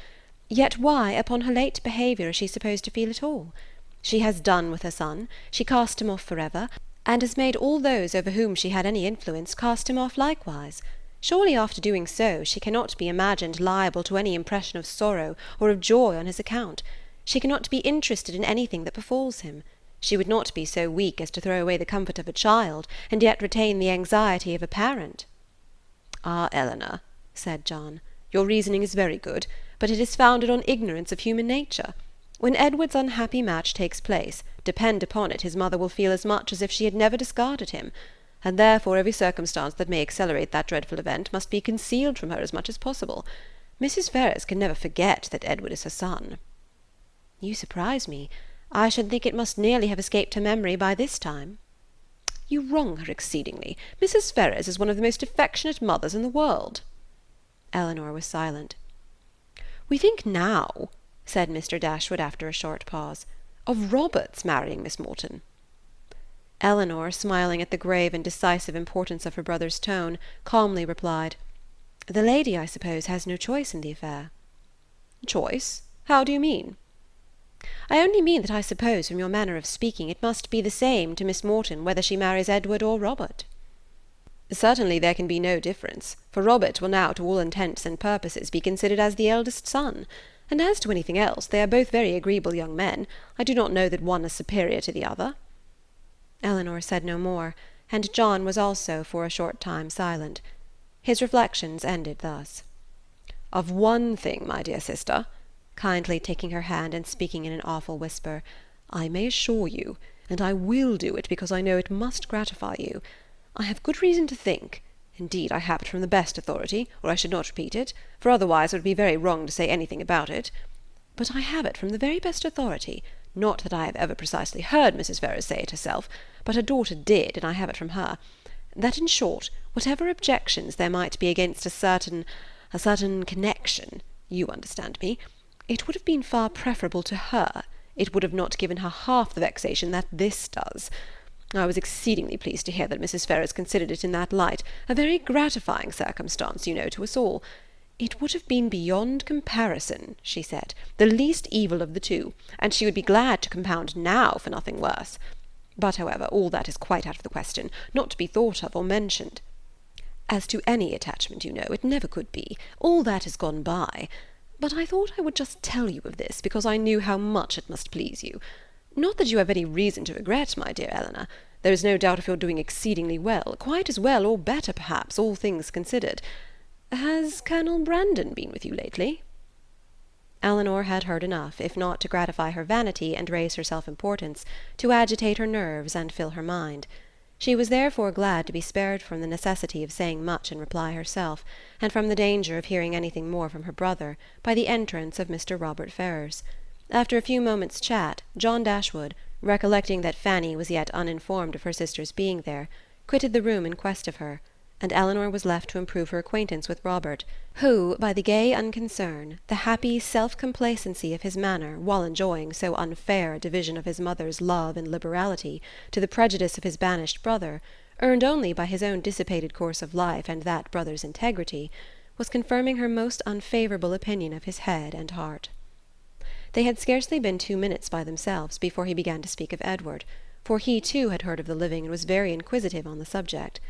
[SPEAKER 1] Yet why, upon her late behaviour, is she supposed to feel it all? She has done with her son, she cast him off for ever, and has made all those over whom she had any influence cast him off likewise. Surely after doing so, she cannot be imagined liable to any impression of sorrow or of joy on his account. She cannot be interested in anything that befalls him. She would not be so weak as to throw away the comfort of a child, and yet retain the anxiety of a parent."
[SPEAKER 2] "Ah, Elinor," said John, "your reasoning is very good, but it is founded on ignorance of human nature. When Edward's unhappy match takes place, depend upon it his mother will feel as much as if she had never discarded him, and therefore every circumstance that may accelerate that dreadful event must be concealed from her as much as possible. Mrs. Ferrars can never forget that Edward is her son."
[SPEAKER 1] "You surprise me. I should think it must nearly have escaped her memory by this time."
[SPEAKER 2] "You wrong her exceedingly. Mrs. Ferrars is one of the most affectionate mothers in the world."
[SPEAKER 1] Elinor was silent.
[SPEAKER 2] "We think now," said Mr. Dashwood after a short pause, "of Robert's marrying Miss Morton."
[SPEAKER 1] Elinor, smiling at the grave and decisive importance of her brother's tone, calmly replied, "The lady, I suppose, has no choice in the affair."
[SPEAKER 2] "Choice? How do you mean?"
[SPEAKER 1] "I only mean that I suppose, from your manner of speaking, it must be the same to Miss Morton whether she marries Edward or Robert."
[SPEAKER 2] "Certainly there can be no difference, for Robert will now to all intents and purposes be considered as the eldest son. And as to anything else, they are both very agreeable young men. I do not know that one is superior to the other."
[SPEAKER 1] Elinor said no more, and John was also for a short time silent. His reflections ended thus.
[SPEAKER 2] "Of one thing, my dear sister,"
[SPEAKER 1] kindly taking her hand and speaking in an awful whisper,
[SPEAKER 2] "I may assure you, and I will do it because I know it must gratify you. I have good reason to think, indeed I have it from the best authority, or I should not repeat it, for otherwise it would be very wrong to say anything about it, but I have it from the very best authority, not that I have ever precisely heard Mrs. Ferrars say it herself, but her daughter did, and I have it from her, that in short, whatever objections there might be against a certain connection, you understand me, it would have been far preferable to her, it would have not given her half the vexation that this does. I was exceedingly pleased to hear that Mrs. Ferrars considered it in that light, a very gratifying circumstance, you know, to us all. It would have been beyond comparison, she said, the least evil of the two, and she would be glad to compound now for nothing worse. But, however, all that is quite out of the question, not to be thought of or mentioned. As to any attachment, you know, it never could be. All that is gone by. But I thought I would just tell you of this, because I knew how much it must please you. Not that you have any reason to regret, my dear Elinor. There is no doubt of your doing exceedingly well, quite as well or better, perhaps, all things considered. Has Colonel Brandon been with you lately?"
[SPEAKER 1] Elinor had heard enough, if not to gratify her vanity and raise her self-importance, to agitate her nerves and fill her mind. She was therefore glad to be spared from the necessity of saying much in reply herself, and from the danger of hearing anything more from her brother, by the entrance of Mr. Robert Ferrars. After a few moments' chat, John Dashwood, recollecting that Fanny was yet uninformed of her sister's being there, quitted the room in quest of her, and Elinor was left to improve her acquaintance with Robert, who, by the gay unconcern, the happy self-complacency of his manner, while enjoying so unfair a division of his mother's love and liberality, to the prejudice of his banished brother, earned only by his own dissipated course of life and that brother's integrity, was confirming her most unfavourable opinion of his head and heart. They had scarcely been 2 minutes by themselves before he began to speak of Edward, for he too had heard of the living and was very inquisitive on the subject.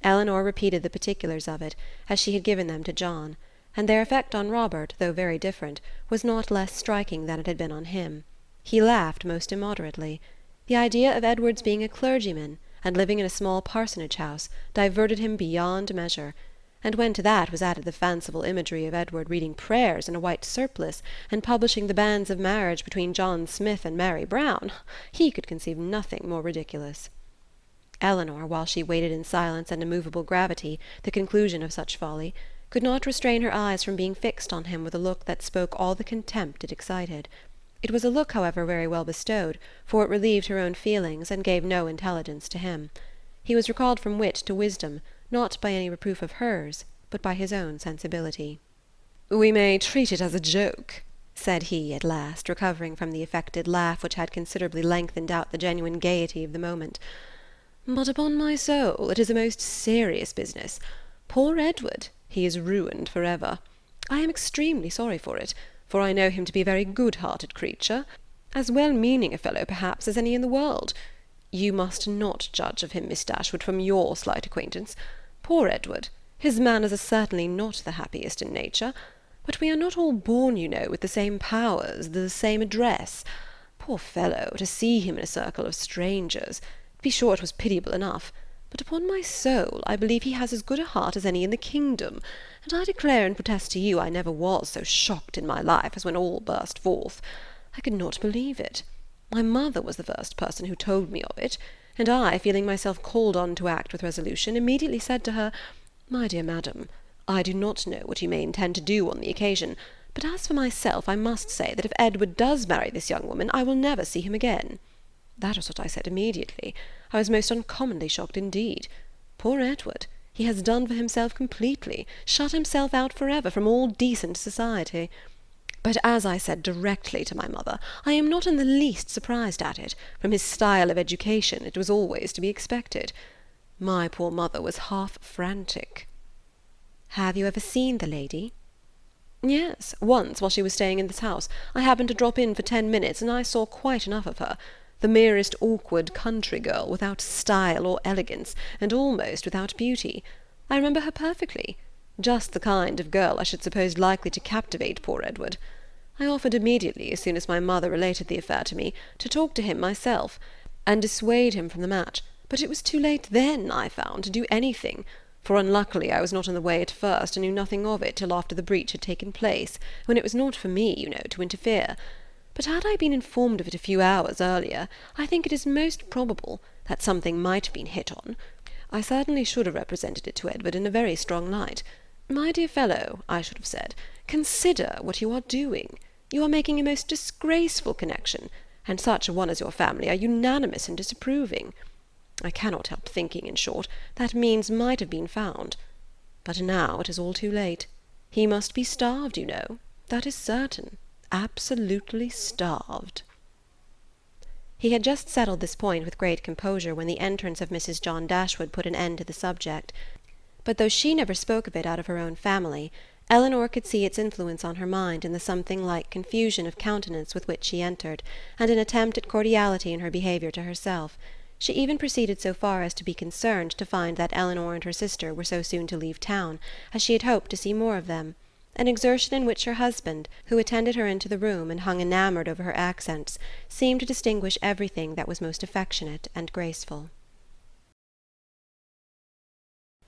[SPEAKER 1] Elinor repeated the particulars of it, as she had given them to John, and their effect on Robert, though very different, was not less striking than it had been on him. He laughed most immoderately. The idea of Edward's being a clergyman, and living in a small parsonage house, diverted him beyond measure, and when to that was added the fanciful imagery of Edward reading prayers in a white surplice, and publishing the banns of marriage between John Smith and Mary Brown, he could conceive nothing more ridiculous. Elinor, while she waited in silence and immovable gravity the conclusion of such folly, could not restrain her eyes from being fixed on him with a look that spoke all the contempt it excited. It was a look, however, very well bestowed, for it relieved her own feelings, and gave no intelligence to him. He was recalled from wit to wisdom, not by any reproof of hers, but by his own sensibility. "We may treat it as a joke," said he at last, recovering from the affected laugh which had considerably lengthened out the genuine gaiety of the moment. "But upon my soul, it is a most serious business. Poor Edward! He is ruined for ever. I am extremely sorry for it, for I know him to be a very good-hearted creature, as well-meaning a fellow, perhaps, as any in the world. You must not judge of him, Miss Dashwood, from your slight acquaintance. Poor Edward! His manners are certainly not the happiest in nature, but we are not all born, you know, with the same powers, the same address. Poor fellow, to see him in a circle of strangers! To be sure, it was pitiable enough, but upon my soul, I believe he has as good a heart as any in the kingdom, and I declare and protest to you I never was so shocked in my life as when all burst forth. I could not believe it. My mother was the first person who told me of it, and I, feeling myself called on to act with resolution, immediately said to her, "My dear madam, I do not know what you may intend to do on the occasion, but as for myself, I must say that if Edward does marry this young woman, I will never see him again." That was what I said immediately. I was most uncommonly shocked indeed. Poor Edward! He has done for himself completely, shut himself out for ever from all decent society. But as I said directly to my mother, I am not in the least surprised at it. From his style of education it was always to be expected. My poor mother was half frantic.
[SPEAKER 2] "Have you ever seen the lady?"
[SPEAKER 1] "Yes, once while she was staying in this house. I happened to drop in for 10 minutes, and I saw quite enough of her. The merest awkward country girl, without style or elegance, and almost without beauty. I remember her perfectly. Just the kind of girl I should suppose likely to captivate poor Edward. I offered immediately, as soon as my mother related the affair to me, to talk to him myself, and dissuade him from the match, but it was too late then, I found, to do anything, for unluckily I was not in the way at first, and knew nothing of it till after the breach had taken place, when it was not for me, you know, to interfere. But had I been informed of it a few hours earlier, I think it is most probable that something might have been hit on. I certainly should have represented it to Edward in a very strong light. My dear fellow, I should have said, consider what you are doing. You are making a most disgraceful connection, and such a one as your family are unanimous in disapproving. I cannot help thinking, in short, that means might have been found. But now it is all too late. He must be starved, you know. That is certain. Absolutely starved." He had just settled this point with great composure when the entrance of Mrs. John Dashwood put an end to the subject. But though she never spoke of it out of her own family, Elinor could see its influence on her mind in the something like confusion of countenance with which she entered, and an attempt at cordiality in her behaviour to herself. She even proceeded so far as to be concerned to find that Elinor and her sister were so soon to leave town, as she had hoped to see more of them, an exertion in which her husband, who attended her into the room and hung enamoured over her accents, seemed to distinguish everything that was most affectionate and graceful.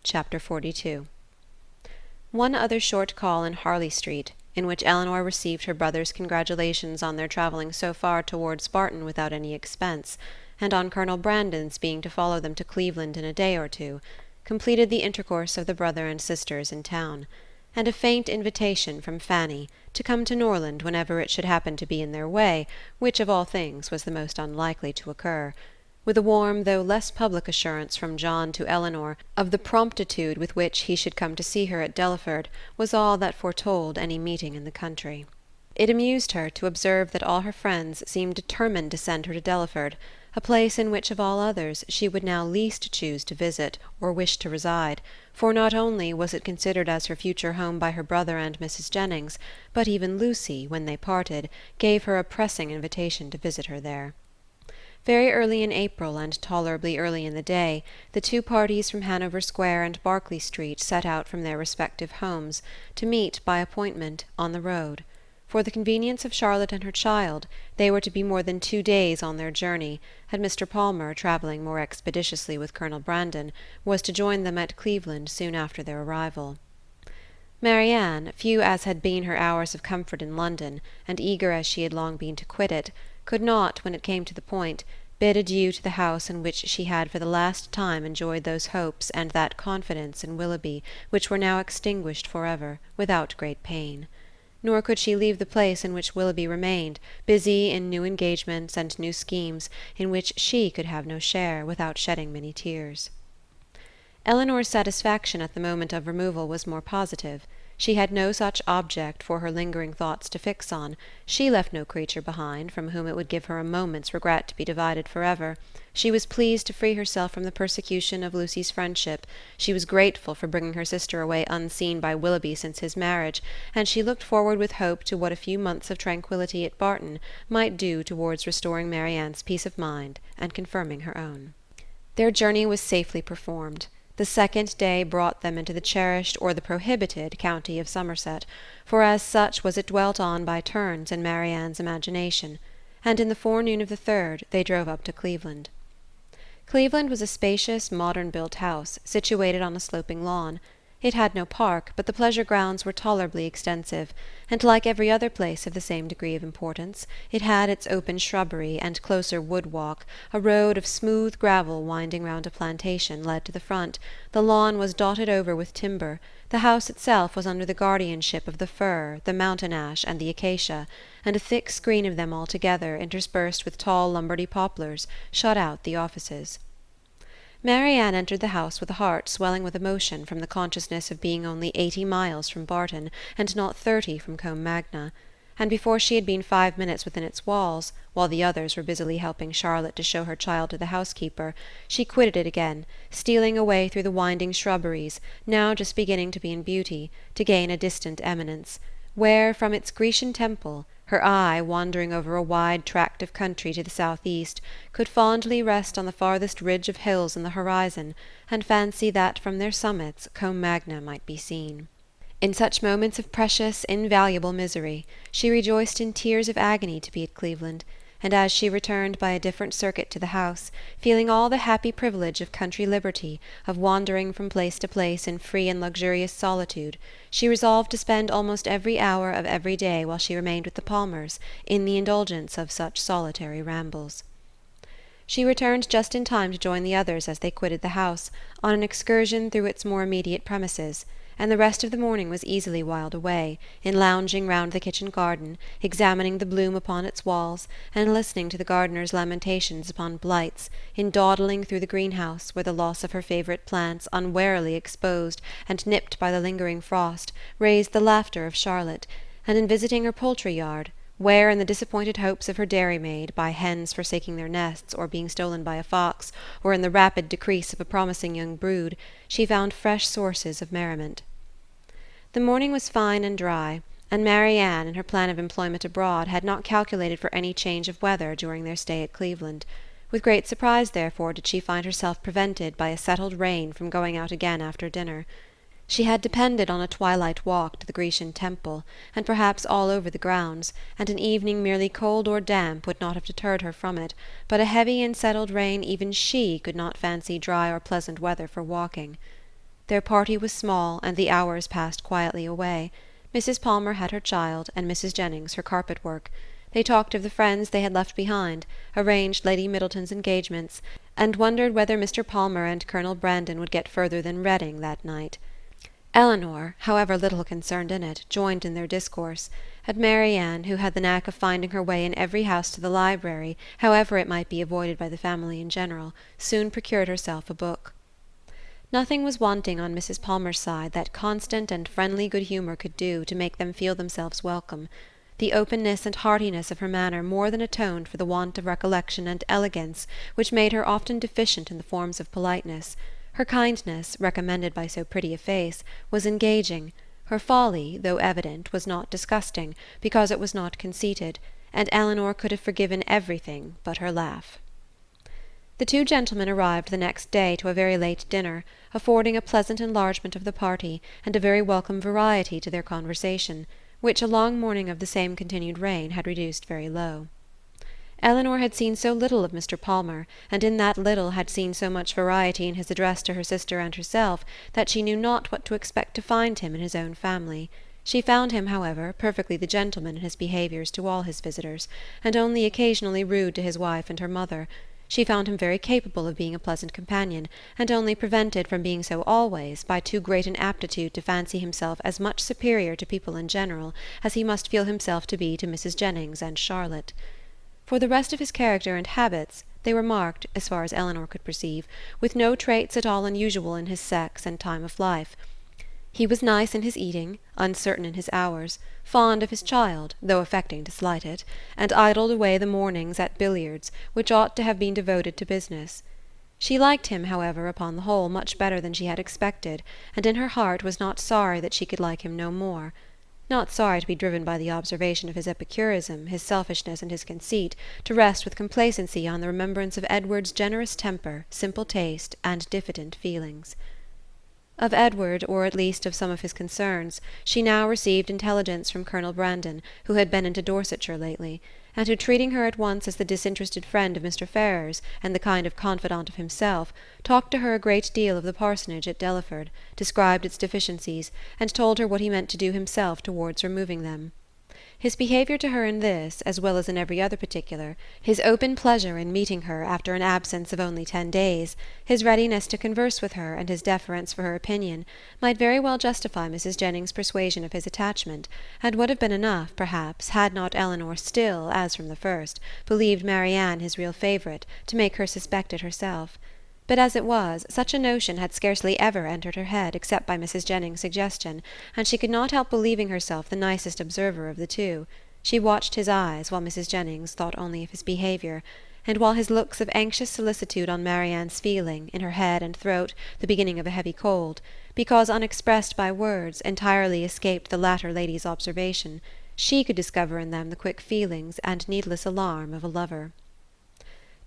[SPEAKER 1] Chapter 42. One other short call in Harley Street, in which Elinor received her brother's congratulations on their travelling so far towards Barton without any expense, and on Colonel Brandon's being to follow them to Cleveland in a day or two, completed the intercourse of the brother and sisters in town, and a faint invitation from Fanny to come to Norland whenever it should happen to be in their way, which of all things was the most unlikely to occur, with a warm though less public assurance from John to Elinor of the promptitude with which he should come to see her at Delaford, was all that foretold any meeting in the country. It amused her to observe that all her friends seemed determined to send her to Delaford, a place in which of all others she would now least choose to visit or wish to reside, for not only was it considered as her future home by her brother and Mrs. Jennings, but even Lucy, when they parted, gave her a pressing invitation to visit her there. Very early in April, and tolerably early in the day, the two parties from Hanover Square and Berkeley Street set out from their respective homes, to meet, by appointment, on the road. For the convenience of Charlotte and her child, they were to be more than 2 days on their journey, and Mr. Palmer, travelling more expeditiously with Colonel Brandon, was to join them at Cleveland soon after their arrival. Marianne, few as had been her hours of comfort in London, and eager as she had long been to quit it, could not, when it came to the point, bid adieu to the house in which she had for the last time enjoyed those hopes and that confidence in Willoughby which were now extinguished for ever, without great pain. Nor could she leave the place in which Willoughby remained, busy in new engagements and new schemes in which she could have no share, without shedding many tears. Elinor's satisfaction at the moment of removal was more positive. She had no such object for her lingering thoughts to fix on. She left no creature behind from whom it would give her a moment's regret to be divided for ever. She was pleased to free herself from the persecution of Lucy's friendship. She was grateful for bringing her sister away unseen by Willoughby since his marriage, and she looked forward with hope to what a few months of tranquillity at Barton might do towards restoring Marianne's peace of mind and confirming her own. Their journey was safely performed. The second day brought them into the cherished or the prohibited county of Somerset, for as such was it dwelt on by turns in Marianne's imagination, and in the forenoon of the third they drove up to Cleveland. Cleveland was a spacious, modern-built house, situated on a sloping lawn. It had no park, but the pleasure grounds were tolerably extensive, and like every other place of the same degree of importance, it had its open shrubbery and closer wood-walk, a road of smooth gravel winding round a plantation led to the front, the lawn was dotted over with timber, the house itself was under the guardianship of the fir, the mountain-ash, and the acacia, and a thick screen of them all together, interspersed with tall Lombardy poplars, shut out the offices. Marianne entered the house with a heart swelling with emotion from the consciousness of being only 80 miles from Barton, and not 30 from Combe Magna; and before she had been 5 minutes within its walls, while the others were busily helping Charlotte to show her child to the housekeeper, she quitted it again, stealing away through the winding shrubberies, now just beginning to be in beauty, to gain a distant eminence, where, from its Grecian temple, her eye, wandering over a wide tract of country to the south-east, could fondly rest on the farthest ridge of hills in the horizon, and fancy that from their summits Combe Magna might be seen. In such moments of precious, invaluable misery, she rejoiced in tears of agony to be at Cleveland, and as she returned by a different circuit to the house, feeling all the happy privilege of country liberty, of wandering from place to place in free and luxurious solitude, she resolved to spend almost every hour of every day while she remained with the Palmers in the indulgence of such solitary rambles. She returned just in time to join the others as they quitted the house, on an excursion through its more immediate premises, and the rest of the morning was easily whiled away, in lounging round the kitchen garden, examining the bloom upon its walls, and listening to the gardener's lamentations upon blights, in dawdling through the greenhouse, where the loss of her favourite plants, unwarily exposed, and nipped by the lingering frost, raised the laughter of Charlotte, and in visiting her poultry-yard, where, in the disappointed hopes of her dairymaid, by hens forsaking their nests, or being stolen by a fox, or in the rapid decrease of a promising young brood, she found fresh sources of merriment. The morning was fine and dry, and Marianne, in her plan of employment abroad, had not calculated for any change of weather during their stay at Cleveland. With great surprise, therefore, did she find herself prevented by a settled rain from going out again after dinner. She had depended on a twilight walk to the Grecian temple, and perhaps all over the grounds, and an evening merely cold or damp would not have deterred her from it, but a heavy and settled rain even she could not fancy dry or pleasant weather for walking. Their party was small, and the hours passed quietly away. Mrs. Palmer had her child, and Mrs. Jennings her carpet-work. They talked of the friends they had left behind, arranged Lady Middleton's engagements, and wondered whether Mr. Palmer and Colonel Brandon would get further than Reading that night. Elinor, however little concerned in it, joined in their discourse, and Marianne, who had the knack of finding her way in every house to the library, however it might be avoided by the family in general, soon procured herself a book. Nothing was wanting on Mrs. Palmer's side that constant and friendly good humour could do to make them feel themselves welcome. The openness and heartiness of her manner more than atoned for the want of recollection and elegance which made her often deficient in the forms of politeness. Her kindness, recommended by so pretty a face, was engaging. Her folly, though evident, was not disgusting, because it was not conceited, and Elinor could have forgiven everything but her laugh. The two gentlemen arrived the next day to a very late dinner, affording a pleasant enlargement of the party, and a very welcome variety to their conversation, which a long morning of the same continued rain had reduced very low. Elinor had seen so little of Mr. Palmer, and in that little had seen so much variety in his address to her sister and herself, that she knew not what to expect to find him in his own family. She found him, however, perfectly the gentleman in his behaviours to all his visitors, and only occasionally rude to his wife and her mother. She found him very capable of being a pleasant companion, and only prevented from being so always by too great an aptitude to fancy himself as much superior to people in general as he must feel himself to be to Mrs. Jennings and Charlotte. For the rest of his character and habits, they were marked, as far as Elinor could perceive, with no traits at all unusual in his sex and time of life. He was nice in his eating, uncertain in his hours, fond of his child, though affecting to slight it, and idled away the mornings at billiards, which ought to have been devoted to business. She liked him, however, upon the whole, much better than she had expected, and in her heart was not sorry that she could like him no more. Not sorry to be driven by the observation of his epicurism, his selfishness, and his conceit, to rest with complacency on the remembrance of Edward's generous temper, simple taste, and diffident feelings. Of Edward, or at least of some of his concerns, she now received intelligence from Colonel Brandon, who had been into Dorsetshire lately, and who, treating her at once as the disinterested friend of Mr. Ferrars and the kind of confidant of himself, talked to her a great deal of the parsonage at Delaford, described its deficiencies, and told her what he meant to do himself towards removing them. His behaviour to her in this, as well as in every other particular, his open pleasure in meeting her after an absence of only 10 days, his readiness to converse with her, and his deference for her opinion, might very well justify Mrs. Jennings's persuasion of his attachment, and would have been enough, perhaps, had not Elinor still, as from the first, believed Marianne his real favourite, to make her suspect it herself. But as it was, such a notion had scarcely ever entered her head except by Mrs. Jennings's suggestion, and she could not help believing herself the nicest observer of the two. She watched his eyes, while Mrs. Jennings thought only of his behaviour, and while his looks of anxious solicitude on Marianne's feeling, in her head and throat, the beginning of a heavy cold, because unexpressed by words, entirely escaped the latter lady's observation, she could discover in them the quick feelings and needless alarm of a lover.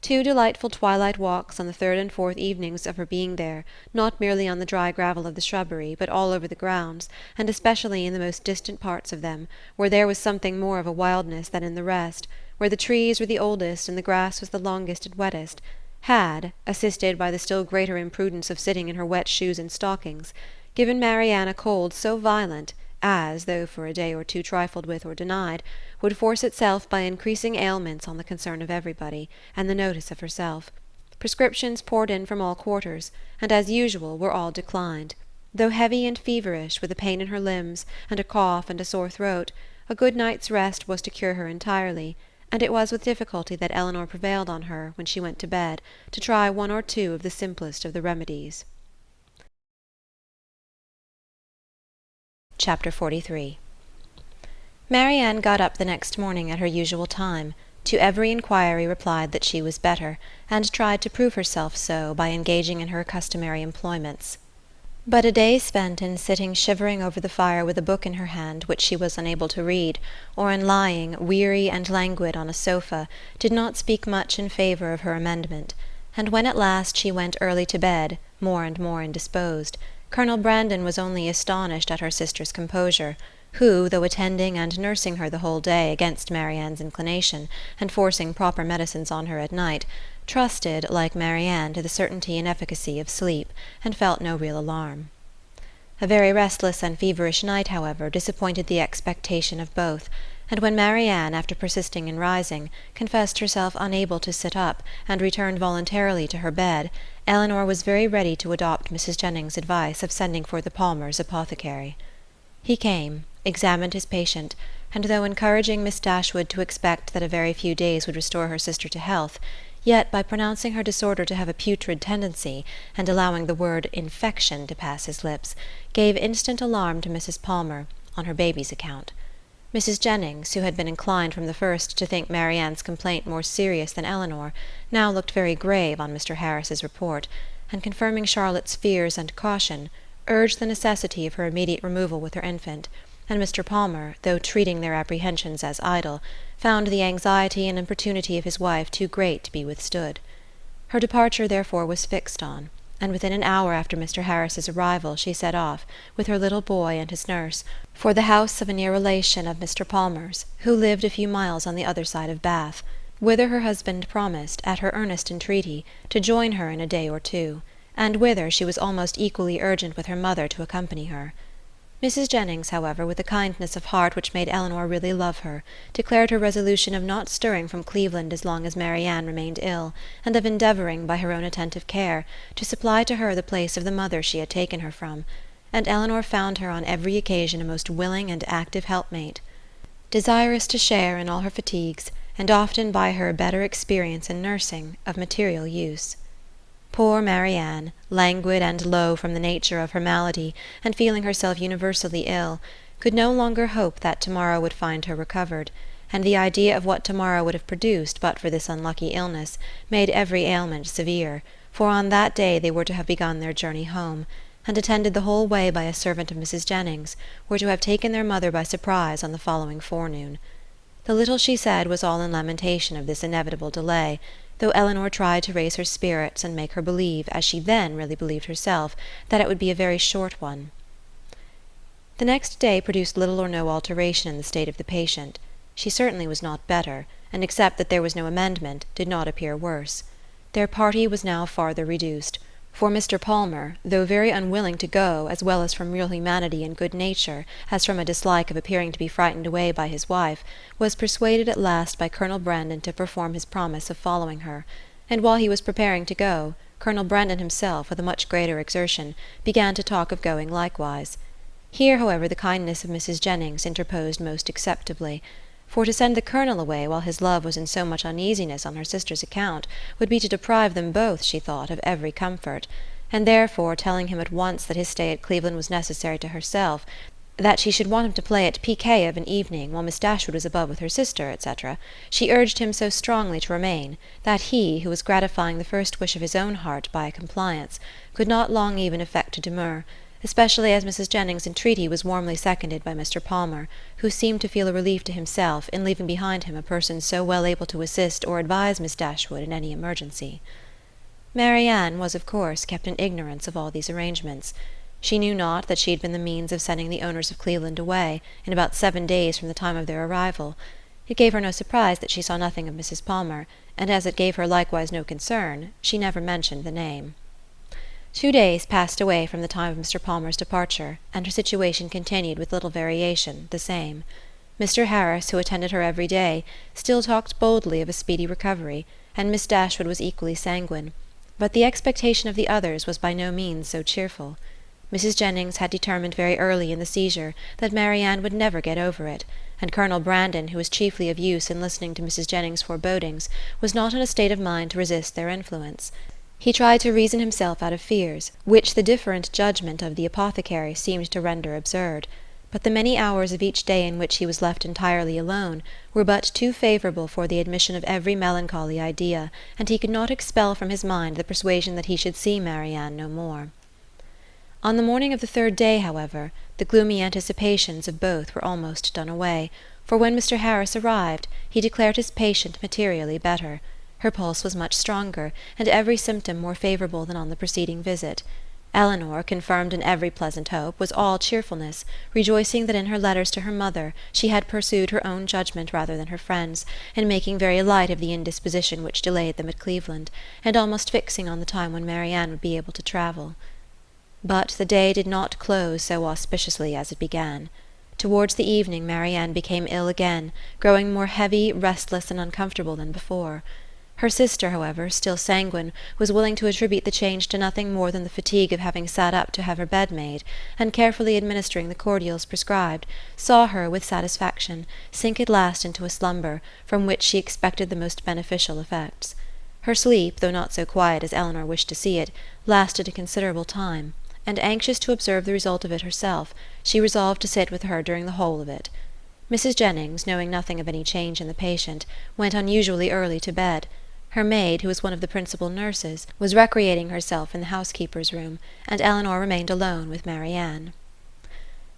[SPEAKER 1] 2 delightful twilight walks on the 3rd and 4th evenings of her being there, not merely on the dry gravel of the shrubbery, but all over the grounds, and especially in the most distant parts of them, where there was something more of a wildness than in the rest, where the trees were the oldest and the grass was the longest and wettest, had, assisted by the still greater imprudence of sitting in her wet shoes and stockings, given Marianne a cold so violent as, though for a day or two trifled with or denied, would force itself by increasing ailments on the concern of everybody, and the notice of herself. Prescriptions poured in from all quarters, and, as usual, were all declined. Though heavy and feverish, with a pain in her limbs, and a cough and a sore throat, a good night's rest was to cure her entirely, and it was with difficulty that Elinor prevailed on her, when she went to bed, to try 1 or 2 of the simplest of the remedies. Chapter 43. Marianne got up the next morning at her usual time, to every inquiry replied that she was better, and tried to prove herself so by engaging in her customary employments. But a day spent in sitting shivering over the fire with a book in her hand which she was unable to read, or in lying, weary and languid, on a sofa, did not speak much in favour of her amendment, and when at last she went early to bed, more and more indisposed, Colonel Brandon was only astonished at her sister's composure, who, though attending and nursing her the whole day against Marianne's inclination, and forcing proper medicines on her at night, trusted, like Marianne, to the certainty and efficacy of sleep, and felt no real alarm. A very restless and feverish night, however, disappointed the expectation of both, and when Marianne, after persisting in rising, confessed herself unable to sit up, and returned voluntarily to her bed, Elinor was very ready to adopt Mrs. Jennings's advice of sending for the Palmers' apothecary. He came, examined his patient, and though encouraging Miss Dashwood to expect that a very few days would restore her sister to health, yet by pronouncing her disorder to have a putrid tendency, and allowing the word infection to pass his lips, gave instant alarm to Mrs. Palmer, on her baby's account. Mrs. Jennings, who had been inclined from the first to think Marianne's complaint more serious than Elinor, now looked very grave on Mr. Harris's report, and confirming Charlotte's fears and caution, urged the necessity of her immediate removal with her infant, and Mr. Palmer, though treating their apprehensions as idle, found the anxiety and importunity of his wife too great to be withstood. Her departure therefore was fixed on, and within an hour after Mr. Harris's arrival she set off, with her little boy and his nurse, for the house of a near relation of Mr. Palmer's, who lived a few miles on the other side of Bath, whither her husband promised, at her earnest entreaty, to join her in a day or two, and whither she was almost equally urgent with her mother to accompany her. Mrs. Jennings, however, with a kindness of heart which made Elinor really love her, declared her resolution of not stirring from Cleveland as long as Marianne remained ill, and of endeavouring, by her own attentive care, to supply to her the place of the mother she had taken her from, and Elinor found her on every occasion a most willing and active helpmate, desirous to share in all her fatigues, and often by her better experience in nursing, of material use. Poor Marianne, languid and low from the nature of her malady, and feeling herself universally ill, could no longer hope that tomorrow would find her recovered, and the idea of what tomorrow would have produced but for this unlucky illness made every ailment severe, for on that day they were to have begun their journey home, and, attended the whole way by a servant of Mrs. Jennings, were to have taken their mother by surprise on the following forenoon. The little she said was all in lamentation of this inevitable delay, though Elinor tried to raise her spirits and make her believe, as she then really believed herself, that it would be a very short one. The next day produced little or no alteration in the state of the patient. She certainly was not better, and except that there was no amendment, did not appear worse. Their party was now farther reduced, for Mr. Palmer, though very unwilling to go, as well as from real humanity and good nature, as from a dislike of appearing to be frightened away by his wife, was persuaded at last by Colonel Brandon to perform his promise of following her, and while he was preparing to go, Colonel Brandon himself, with a much greater exertion, began to talk of going likewise. Here, however, the kindness of Mrs. Jennings interposed most acceptably, for to send the Colonel away while his love was in so much uneasiness on her sister's account would be to deprive them both, she thought, of every comfort, and therefore, telling him at once that his stay at Cleveland was necessary to herself, that she should want him to play at piquet of an evening while Miss Dashwood was above with her sister, etc., she urged him so strongly to remain, that he, who was gratifying the first wish of his own heart by a compliance, could not long even affect a demur, especially as Mrs. Jennings's entreaty was warmly seconded by Mr. Palmer, who seemed to feel a relief to himself in leaving behind him a person so well able to assist or advise Miss Dashwood in any emergency. Marianne was of course kept in ignorance of all these arrangements. She knew not that she had been the means of sending the owners of Cleveland away, in about 7 days from the time of their arrival. It gave her no surprise that she saw nothing of Mrs. Palmer, and as it gave her likewise no concern, she never mentioned the name. 2 days passed away from the time of Mr. Palmer's departure, and her situation continued with little variation the same. Mr. Harris, who attended her every day, still talked boldly of a speedy recovery, and Miss Dashwood was equally sanguine, but the expectation of the others was by no means so cheerful. Mrs. Jennings had determined very early in the seizure that Marianne would never get over it, and Colonel Brandon, who was chiefly of use in listening to Mrs. Jennings's forebodings, was not in a state of mind to resist their influence. He tried to reason himself out of fears, which the different judgment of the apothecary seemed to render absurd, but the many hours of each day in which he was left entirely alone were but too favourable for the admission of every melancholy idea, and he could not expel from his mind the persuasion that he should see Marianne no more. On the morning of the 3rd day, however, the gloomy anticipations of both were almost done away, for when Mr. Harris arrived, he declared his patient materially better. Her pulse was much stronger, and every symptom more favourable than on the preceding visit. Elinor, confirmed in every pleasant hope, was all cheerfulness, rejoicing that in her letters to her mother she had pursued her own judgment rather than her friend's, and making very light of the indisposition which delayed them at Cleveland, and almost fixing on the time when Marianne would be able to travel. But the day did not close so auspiciously as it began. Towards the evening Marianne became ill again, growing more heavy, restless, and uncomfortable than before. Her sister, however, still sanguine, was willing to attribute the change to nothing more than the fatigue of having sat up to have her bed made, and carefully administering the cordials prescribed, saw her, with satisfaction, sink at last into a slumber, from which she expected the most beneficial effects. Her sleep, though not so quiet as Elinor wished to see it, lasted a considerable time, and anxious to observe the result of it herself, she resolved to sit with her during the whole of it. Mrs. Jennings, knowing nothing of any change in the patient, went unusually early to bed. Her maid, who was one of the principal nurses, was recreating herself in the housekeeper's room, and Elinor remained alone with Marianne.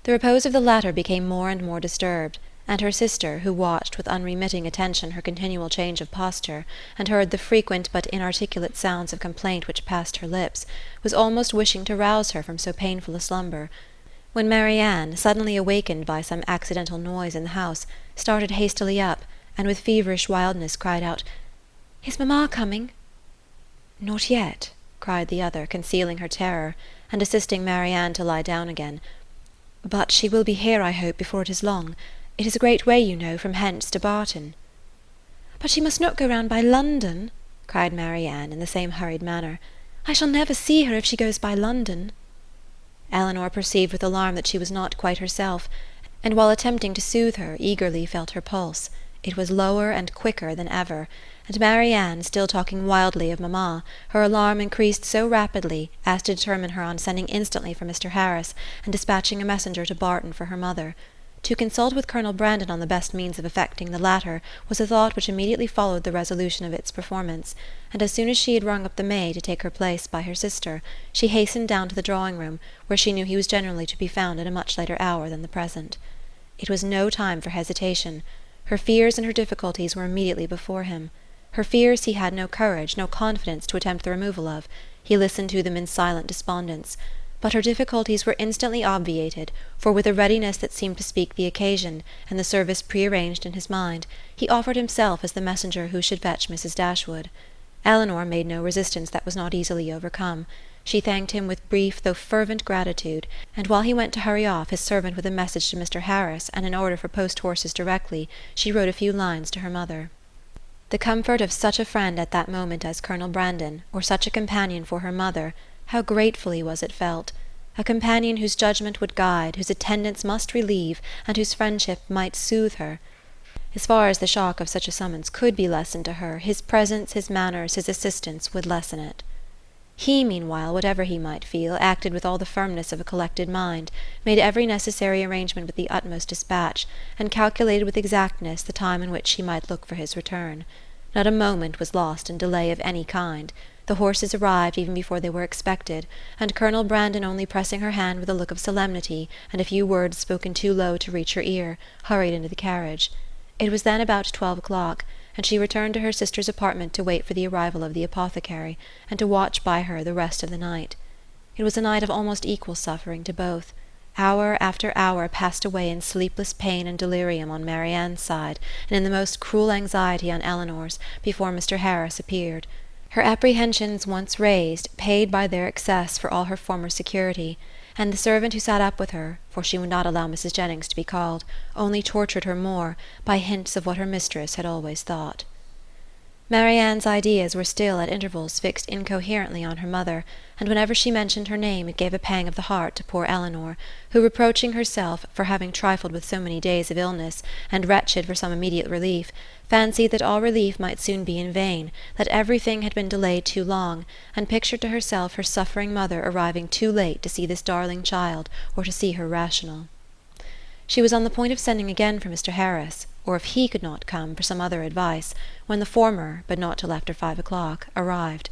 [SPEAKER 1] The repose of the latter became more and more disturbed, and her sister, who watched with unremitting attention her continual change of posture, and heard the frequent but inarticulate sounds of complaint which passed her lips, was almost wishing to rouse her from so painful a slumber, when Marianne, suddenly awakened by some accidental noise in the house, started hastily up, and with feverish wildness cried out, "Is mamma coming?" "Not yet," cried the other, concealing her terror, and assisting Marianne to lie down again. "But she will be here, I hope, before it is long. It is a great way, you know, from hence to Barton." "But she must not go round by London," cried Marianne, in the same hurried manner. "I shall never see her if she goes by London." Elinor perceived with alarm that she was not quite herself, and while attempting to soothe her, eagerly felt her pulse. It was lower and quicker than ever, and Marianne, still talking wildly of mamma, her alarm increased so rapidly as to determine her on sending instantly for Mr. Harris, and dispatching a messenger to Barton for her mother. To consult with Colonel Brandon on the best means of effecting the latter was a thought which immediately followed the resolution of its performance, and as soon as she had rung up the maid to take her place by her sister, she hastened down to the drawing-room, where she knew he was generally to be found at a much later hour than the present. It was no time for hesitation. Her fears and her difficulties were immediately before him. Her fears he had no courage, no confidence to attempt the removal of. He listened to them in silent despondence. But her difficulties were instantly obviated, for with a readiness that seemed to speak the occasion, and the service prearranged in his mind, he offered himself as the messenger who should fetch Mrs. Dashwood. Elinor made no resistance that was not easily overcome. She thanked him with brief though fervent gratitude, and while he went to hurry off his servant with a message to Mr. Harris and an order for post-horses directly, she wrote a few lines to her mother. The comfort of such a friend at that moment as Colonel Brandon, or such a companion for her mother, how gratefully was it felt! A companion whose judgment would guide, whose attendance must relieve, and whose friendship might soothe her. As far as the shock of such a summons could be lessened to her, his presence, his manners, his assistance would lessen it. He, meanwhile, whatever he might feel, acted with all the firmness of a collected mind, made every necessary arrangement with the utmost dispatch, and calculated with exactness the time in which she might look for his return. Not a moment was lost in delay of any kind. The horses arrived even before they were expected, and Colonel Brandon, only pressing her hand with a look of solemnity, and a few words spoken too low to reach her ear, hurried into the carriage. It was then about 12 o'clock, and she returned to her sister's apartment to wait for the arrival of the apothecary, and to watch by her the rest of the night. It was a night of almost equal suffering to both. Hour after hour passed away in sleepless pain and delirium on Marianne's side, and in the most cruel anxiety on Elinor's, before Mr. Harris appeared. Her apprehensions once raised, paid by their excess for all her former security, and the servant who sat up with her, for she would not allow Mrs. Jennings to be called, only tortured her more, by hints of what her mistress had always thought. Marianne's ideas were still at intervals fixed incoherently on her mother, and whenever she mentioned her name it gave a pang of the heart to poor Elinor, who, reproaching herself for having trifled with so many days of illness, and wretched for some immediate relief, fancied that all relief might soon be in vain, that everything had been delayed too long, and pictured to herself her suffering mother arriving too late to see this darling child, or to see her rational. She was on the point of sending again for Mr. Harris, or if he could not come, for some other advice, when the former, but not till after 5 o'clock, arrived.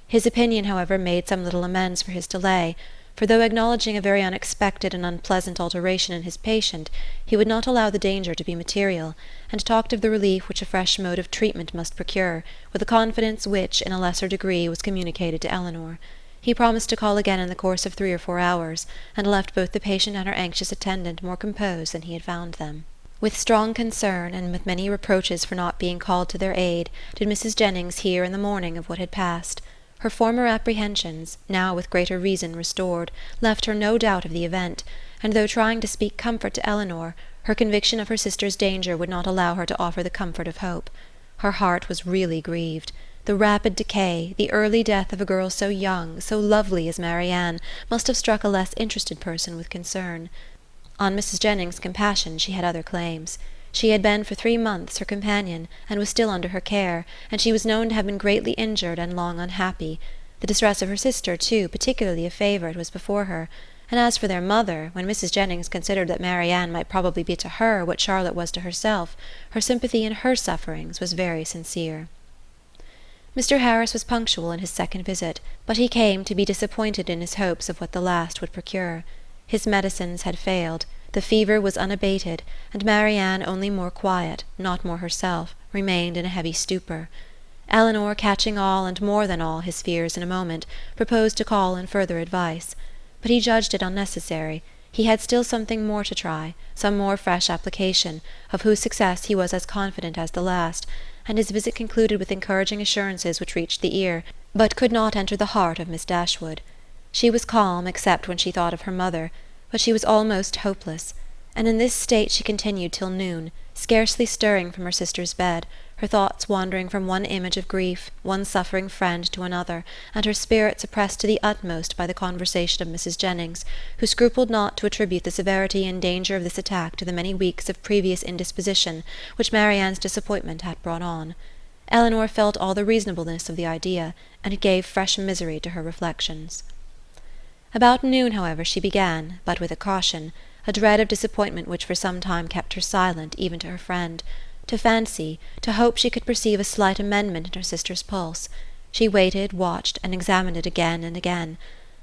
[SPEAKER 1] His opinion, however, made some little amends for his delay, for though acknowledging a very unexpected and unpleasant alteration in his patient, he would not allow the danger to be material, and talked of the relief which a fresh mode of treatment must procure, with a confidence which, in a lesser degree, was communicated to Elinor. He promised to call again in the course of 3 or 4 hours, and left both the patient and her anxious attendant more composed than he had found them. With strong concern, and with many reproaches for not being called to their aid, did Mrs. Jennings hear in the morning of what had passed. Her former apprehensions, now with greater reason restored, left her no doubt of the event, and though trying to speak comfort to Elinor, her conviction of her sister's danger would not allow her to offer the comfort of hope. Her heart was really grieved. The rapid decay, the early death of a girl so young, so lovely as Marianne, must have struck a less interested person with concern. On Mrs. Jennings' compassion she had other claims. She had been for 3 months her companion, and was still under her care, and she was known to have been greatly injured and long unhappy. The distress of her sister, too, particularly a favourite, was before her. And as for their mother, when Mrs. Jennings considered that Marianne might probably be to her what Charlotte was to herself, her sympathy in her sufferings was very sincere. Mr. Harris was punctual in his second visit, but he came to be disappointed in his hopes of what the last would procure. His medicines had failed, the fever was unabated, and Marianne, only more quiet, not more herself, remained in a heavy stupor. Elinor, catching all and more than all his fears in a moment, proposed to call in further advice. But he judged it unnecessary. He had still something more to try, some more fresh application, of whose success he was as confident as the last, and his visit concluded with encouraging assurances which reached the ear, but could not enter the heart of Miss Dashwood. She was calm, except when she thought of her mother, but she was almost hopeless, and in this state she continued till noon, scarcely stirring from her sister's bed, her thoughts wandering from one image of grief, one suffering friend, to another, and her spirits oppressed to the utmost by the conversation of Mrs. Jennings, who scrupled not to attribute the severity and danger of this attack to the many weeks of previous indisposition which Marianne's disappointment had brought on. Elinor felt all the reasonableness of the idea, and it gave fresh misery to her reflections. About noon, however, she began, but with a caution, a dread of disappointment which for some time kept her silent even to her friend, to fancy, to hope she could perceive a slight amendment in her sister's pulse. She waited, watched, and examined it again and again,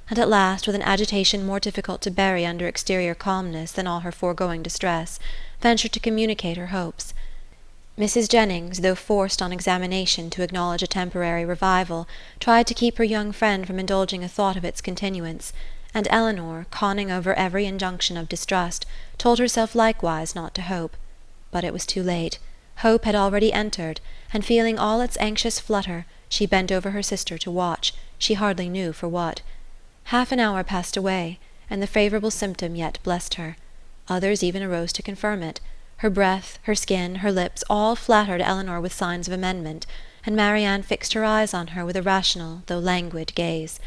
[SPEAKER 1] and at last, with an agitation more difficult to bury under exterior calmness than all her foregoing distress, ventured to communicate her hopes. Mrs. Jennings, though forced on examination to acknowledge a temporary revival, tried to keep her young friend from indulging a thought of its continuance, and Elinor, conning over every injunction of distrust, told herself likewise not to hope. But it was too late. Hope had already entered, and feeling all its anxious flutter, she bent over her sister to watch, she hardly knew for what. Half an hour passed away, and the favourable symptom yet blessed her. Others even arose to confirm it. Her breath, her skin, her lips, all flattered Elinor with signs of amendment, and Marianne fixed her eyes on her with a rational, though languid gaze.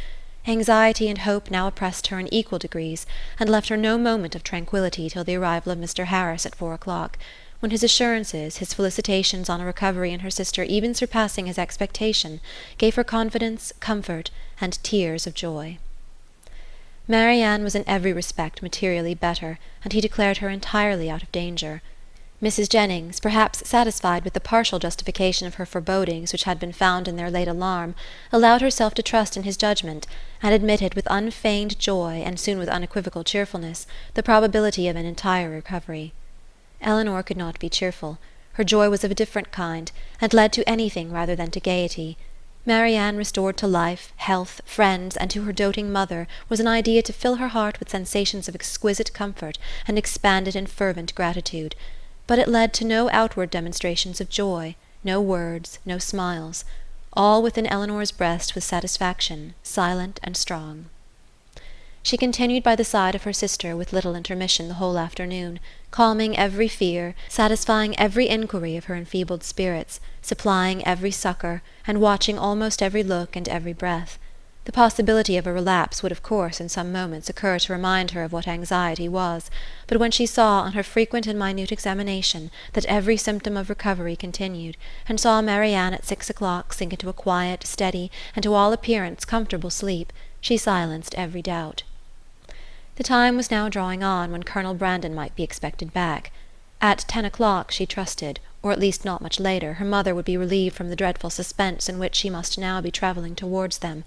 [SPEAKER 1] Anxiety and hope now oppressed her in equal degrees, and left her no moment of tranquillity till the arrival of Mr. Harris at 4 o'clock, when his assurances, his felicitations on a recovery in her sister even surpassing his expectation, gave her confidence, comfort, and tears of joy. Marianne was in every respect materially better, and he declared her entirely out of danger. Mrs. Jennings, perhaps satisfied with the partial justification of her forebodings which had been found in their late alarm, allowed herself to trust in his judgment, and admitted with unfeigned joy, and soon with unequivocal cheerfulness, the probability of an entire recovery. Elinor could not be cheerful. Her joy was of a different kind, and led to anything rather than to gaiety. Marianne, restored to life, health, friends, and to her doting mother, was an idea to fill her heart with sensations of exquisite comfort and expanded and fervent gratitude. But it led to no outward demonstrations of joy, no words, no smiles. All within Elinor's breast was satisfaction, silent and strong. She continued by the side of her sister with little intermission the whole afternoon, calming every fear, satisfying every inquiry of her enfeebled spirits, supplying every succour, and watching almost every look and every breath. The possibility of a relapse would of course in some moments occur to remind her of what anxiety was, but when she saw on her frequent and minute examination that every symptom of recovery continued, and saw Marianne at 6 o'clock sink into a quiet, steady, and to all appearance comfortable sleep, she silenced every doubt. The time was now drawing on when Colonel Brandon might be expected back. At 10 o'clock, she trusted, or at least not much later, her mother would be relieved from the dreadful suspense in which she must now be travelling towards them.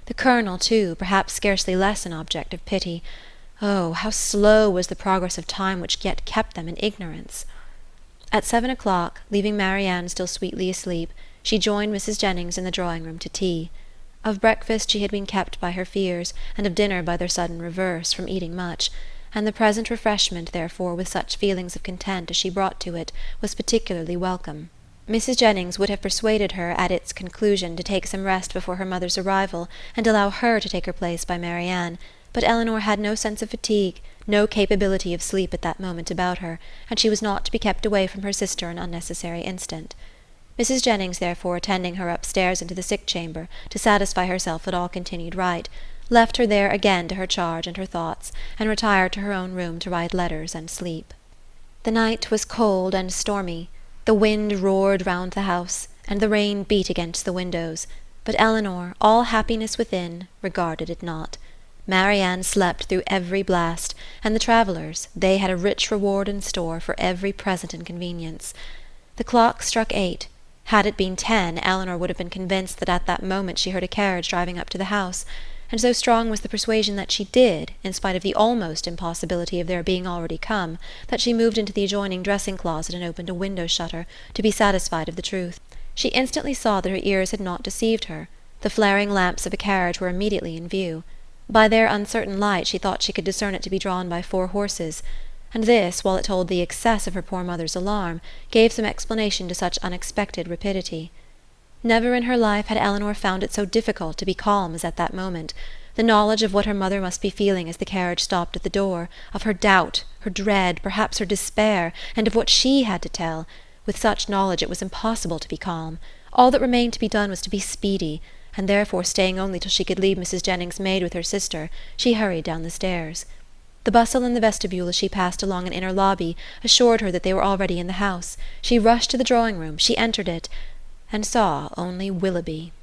[SPEAKER 1] The Colonel, too, perhaps scarcely less an object of pity. Oh, how slow was the progress of time which yet kept them in ignorance! At 7 o'clock, leaving Marianne still sweetly asleep, she joined Mrs. Jennings in the drawing-room to tea. Of breakfast she had been kept by her fears, and of dinner by their sudden reverse, from eating much, and the present refreshment, therefore, with such feelings of content as she brought to it, was particularly welcome. Mrs. Jennings would have persuaded her at its conclusion to take some rest before her mother's arrival, and allow her to take her place by Marianne, but Elinor had no sense of fatigue, no capability of sleep at that moment about her, and she was not to be kept away from her sister an unnecessary instant. Mrs. Jennings, therefore, attending her upstairs into the sick-chamber, to satisfy herself that all continued right, left her there again to her charge and her thoughts, and retired to her own room to write letters and sleep. The night was cold and stormy. The wind roared round the house, and the rain beat against the windows, but Elinor, all happiness within, regarded it not. Marianne slept through every blast, and the travellers, they had a rich reward in store for every present inconvenience. The clock struck 8. Had it been 10, Elinor would have been convinced that at that moment she heard a carriage driving up to the house, and so strong was the persuasion that she did, in spite of the almost impossibility of their being already come, that she moved into the adjoining dressing-closet and opened a window-shutter, to be satisfied of the truth. She instantly saw that her ears had not deceived her. The flaring lamps of a carriage were immediately in view. By their uncertain light she thought she could discern it to be drawn by 4 horses, and this, while it told the excess of her poor mother's alarm, gave some explanation to such unexpected rapidity. Never in her life had Elinor found it so difficult to be calm as at that moment. The knowledge of what her mother must be feeling as the carriage stopped at the door, of her doubt, her dread, perhaps her despair, and of what she had to tell, with such knowledge it was impossible to be calm. All that remained to be done was to be speedy, and therefore, staying only till she could leave Mrs. Jennings' maid with her sister, she hurried down the stairs. The bustle in the vestibule as she passed along an inner lobby assured her that they were already in the house. She rushed to the drawing-room, she entered it, and saw only Willoughby.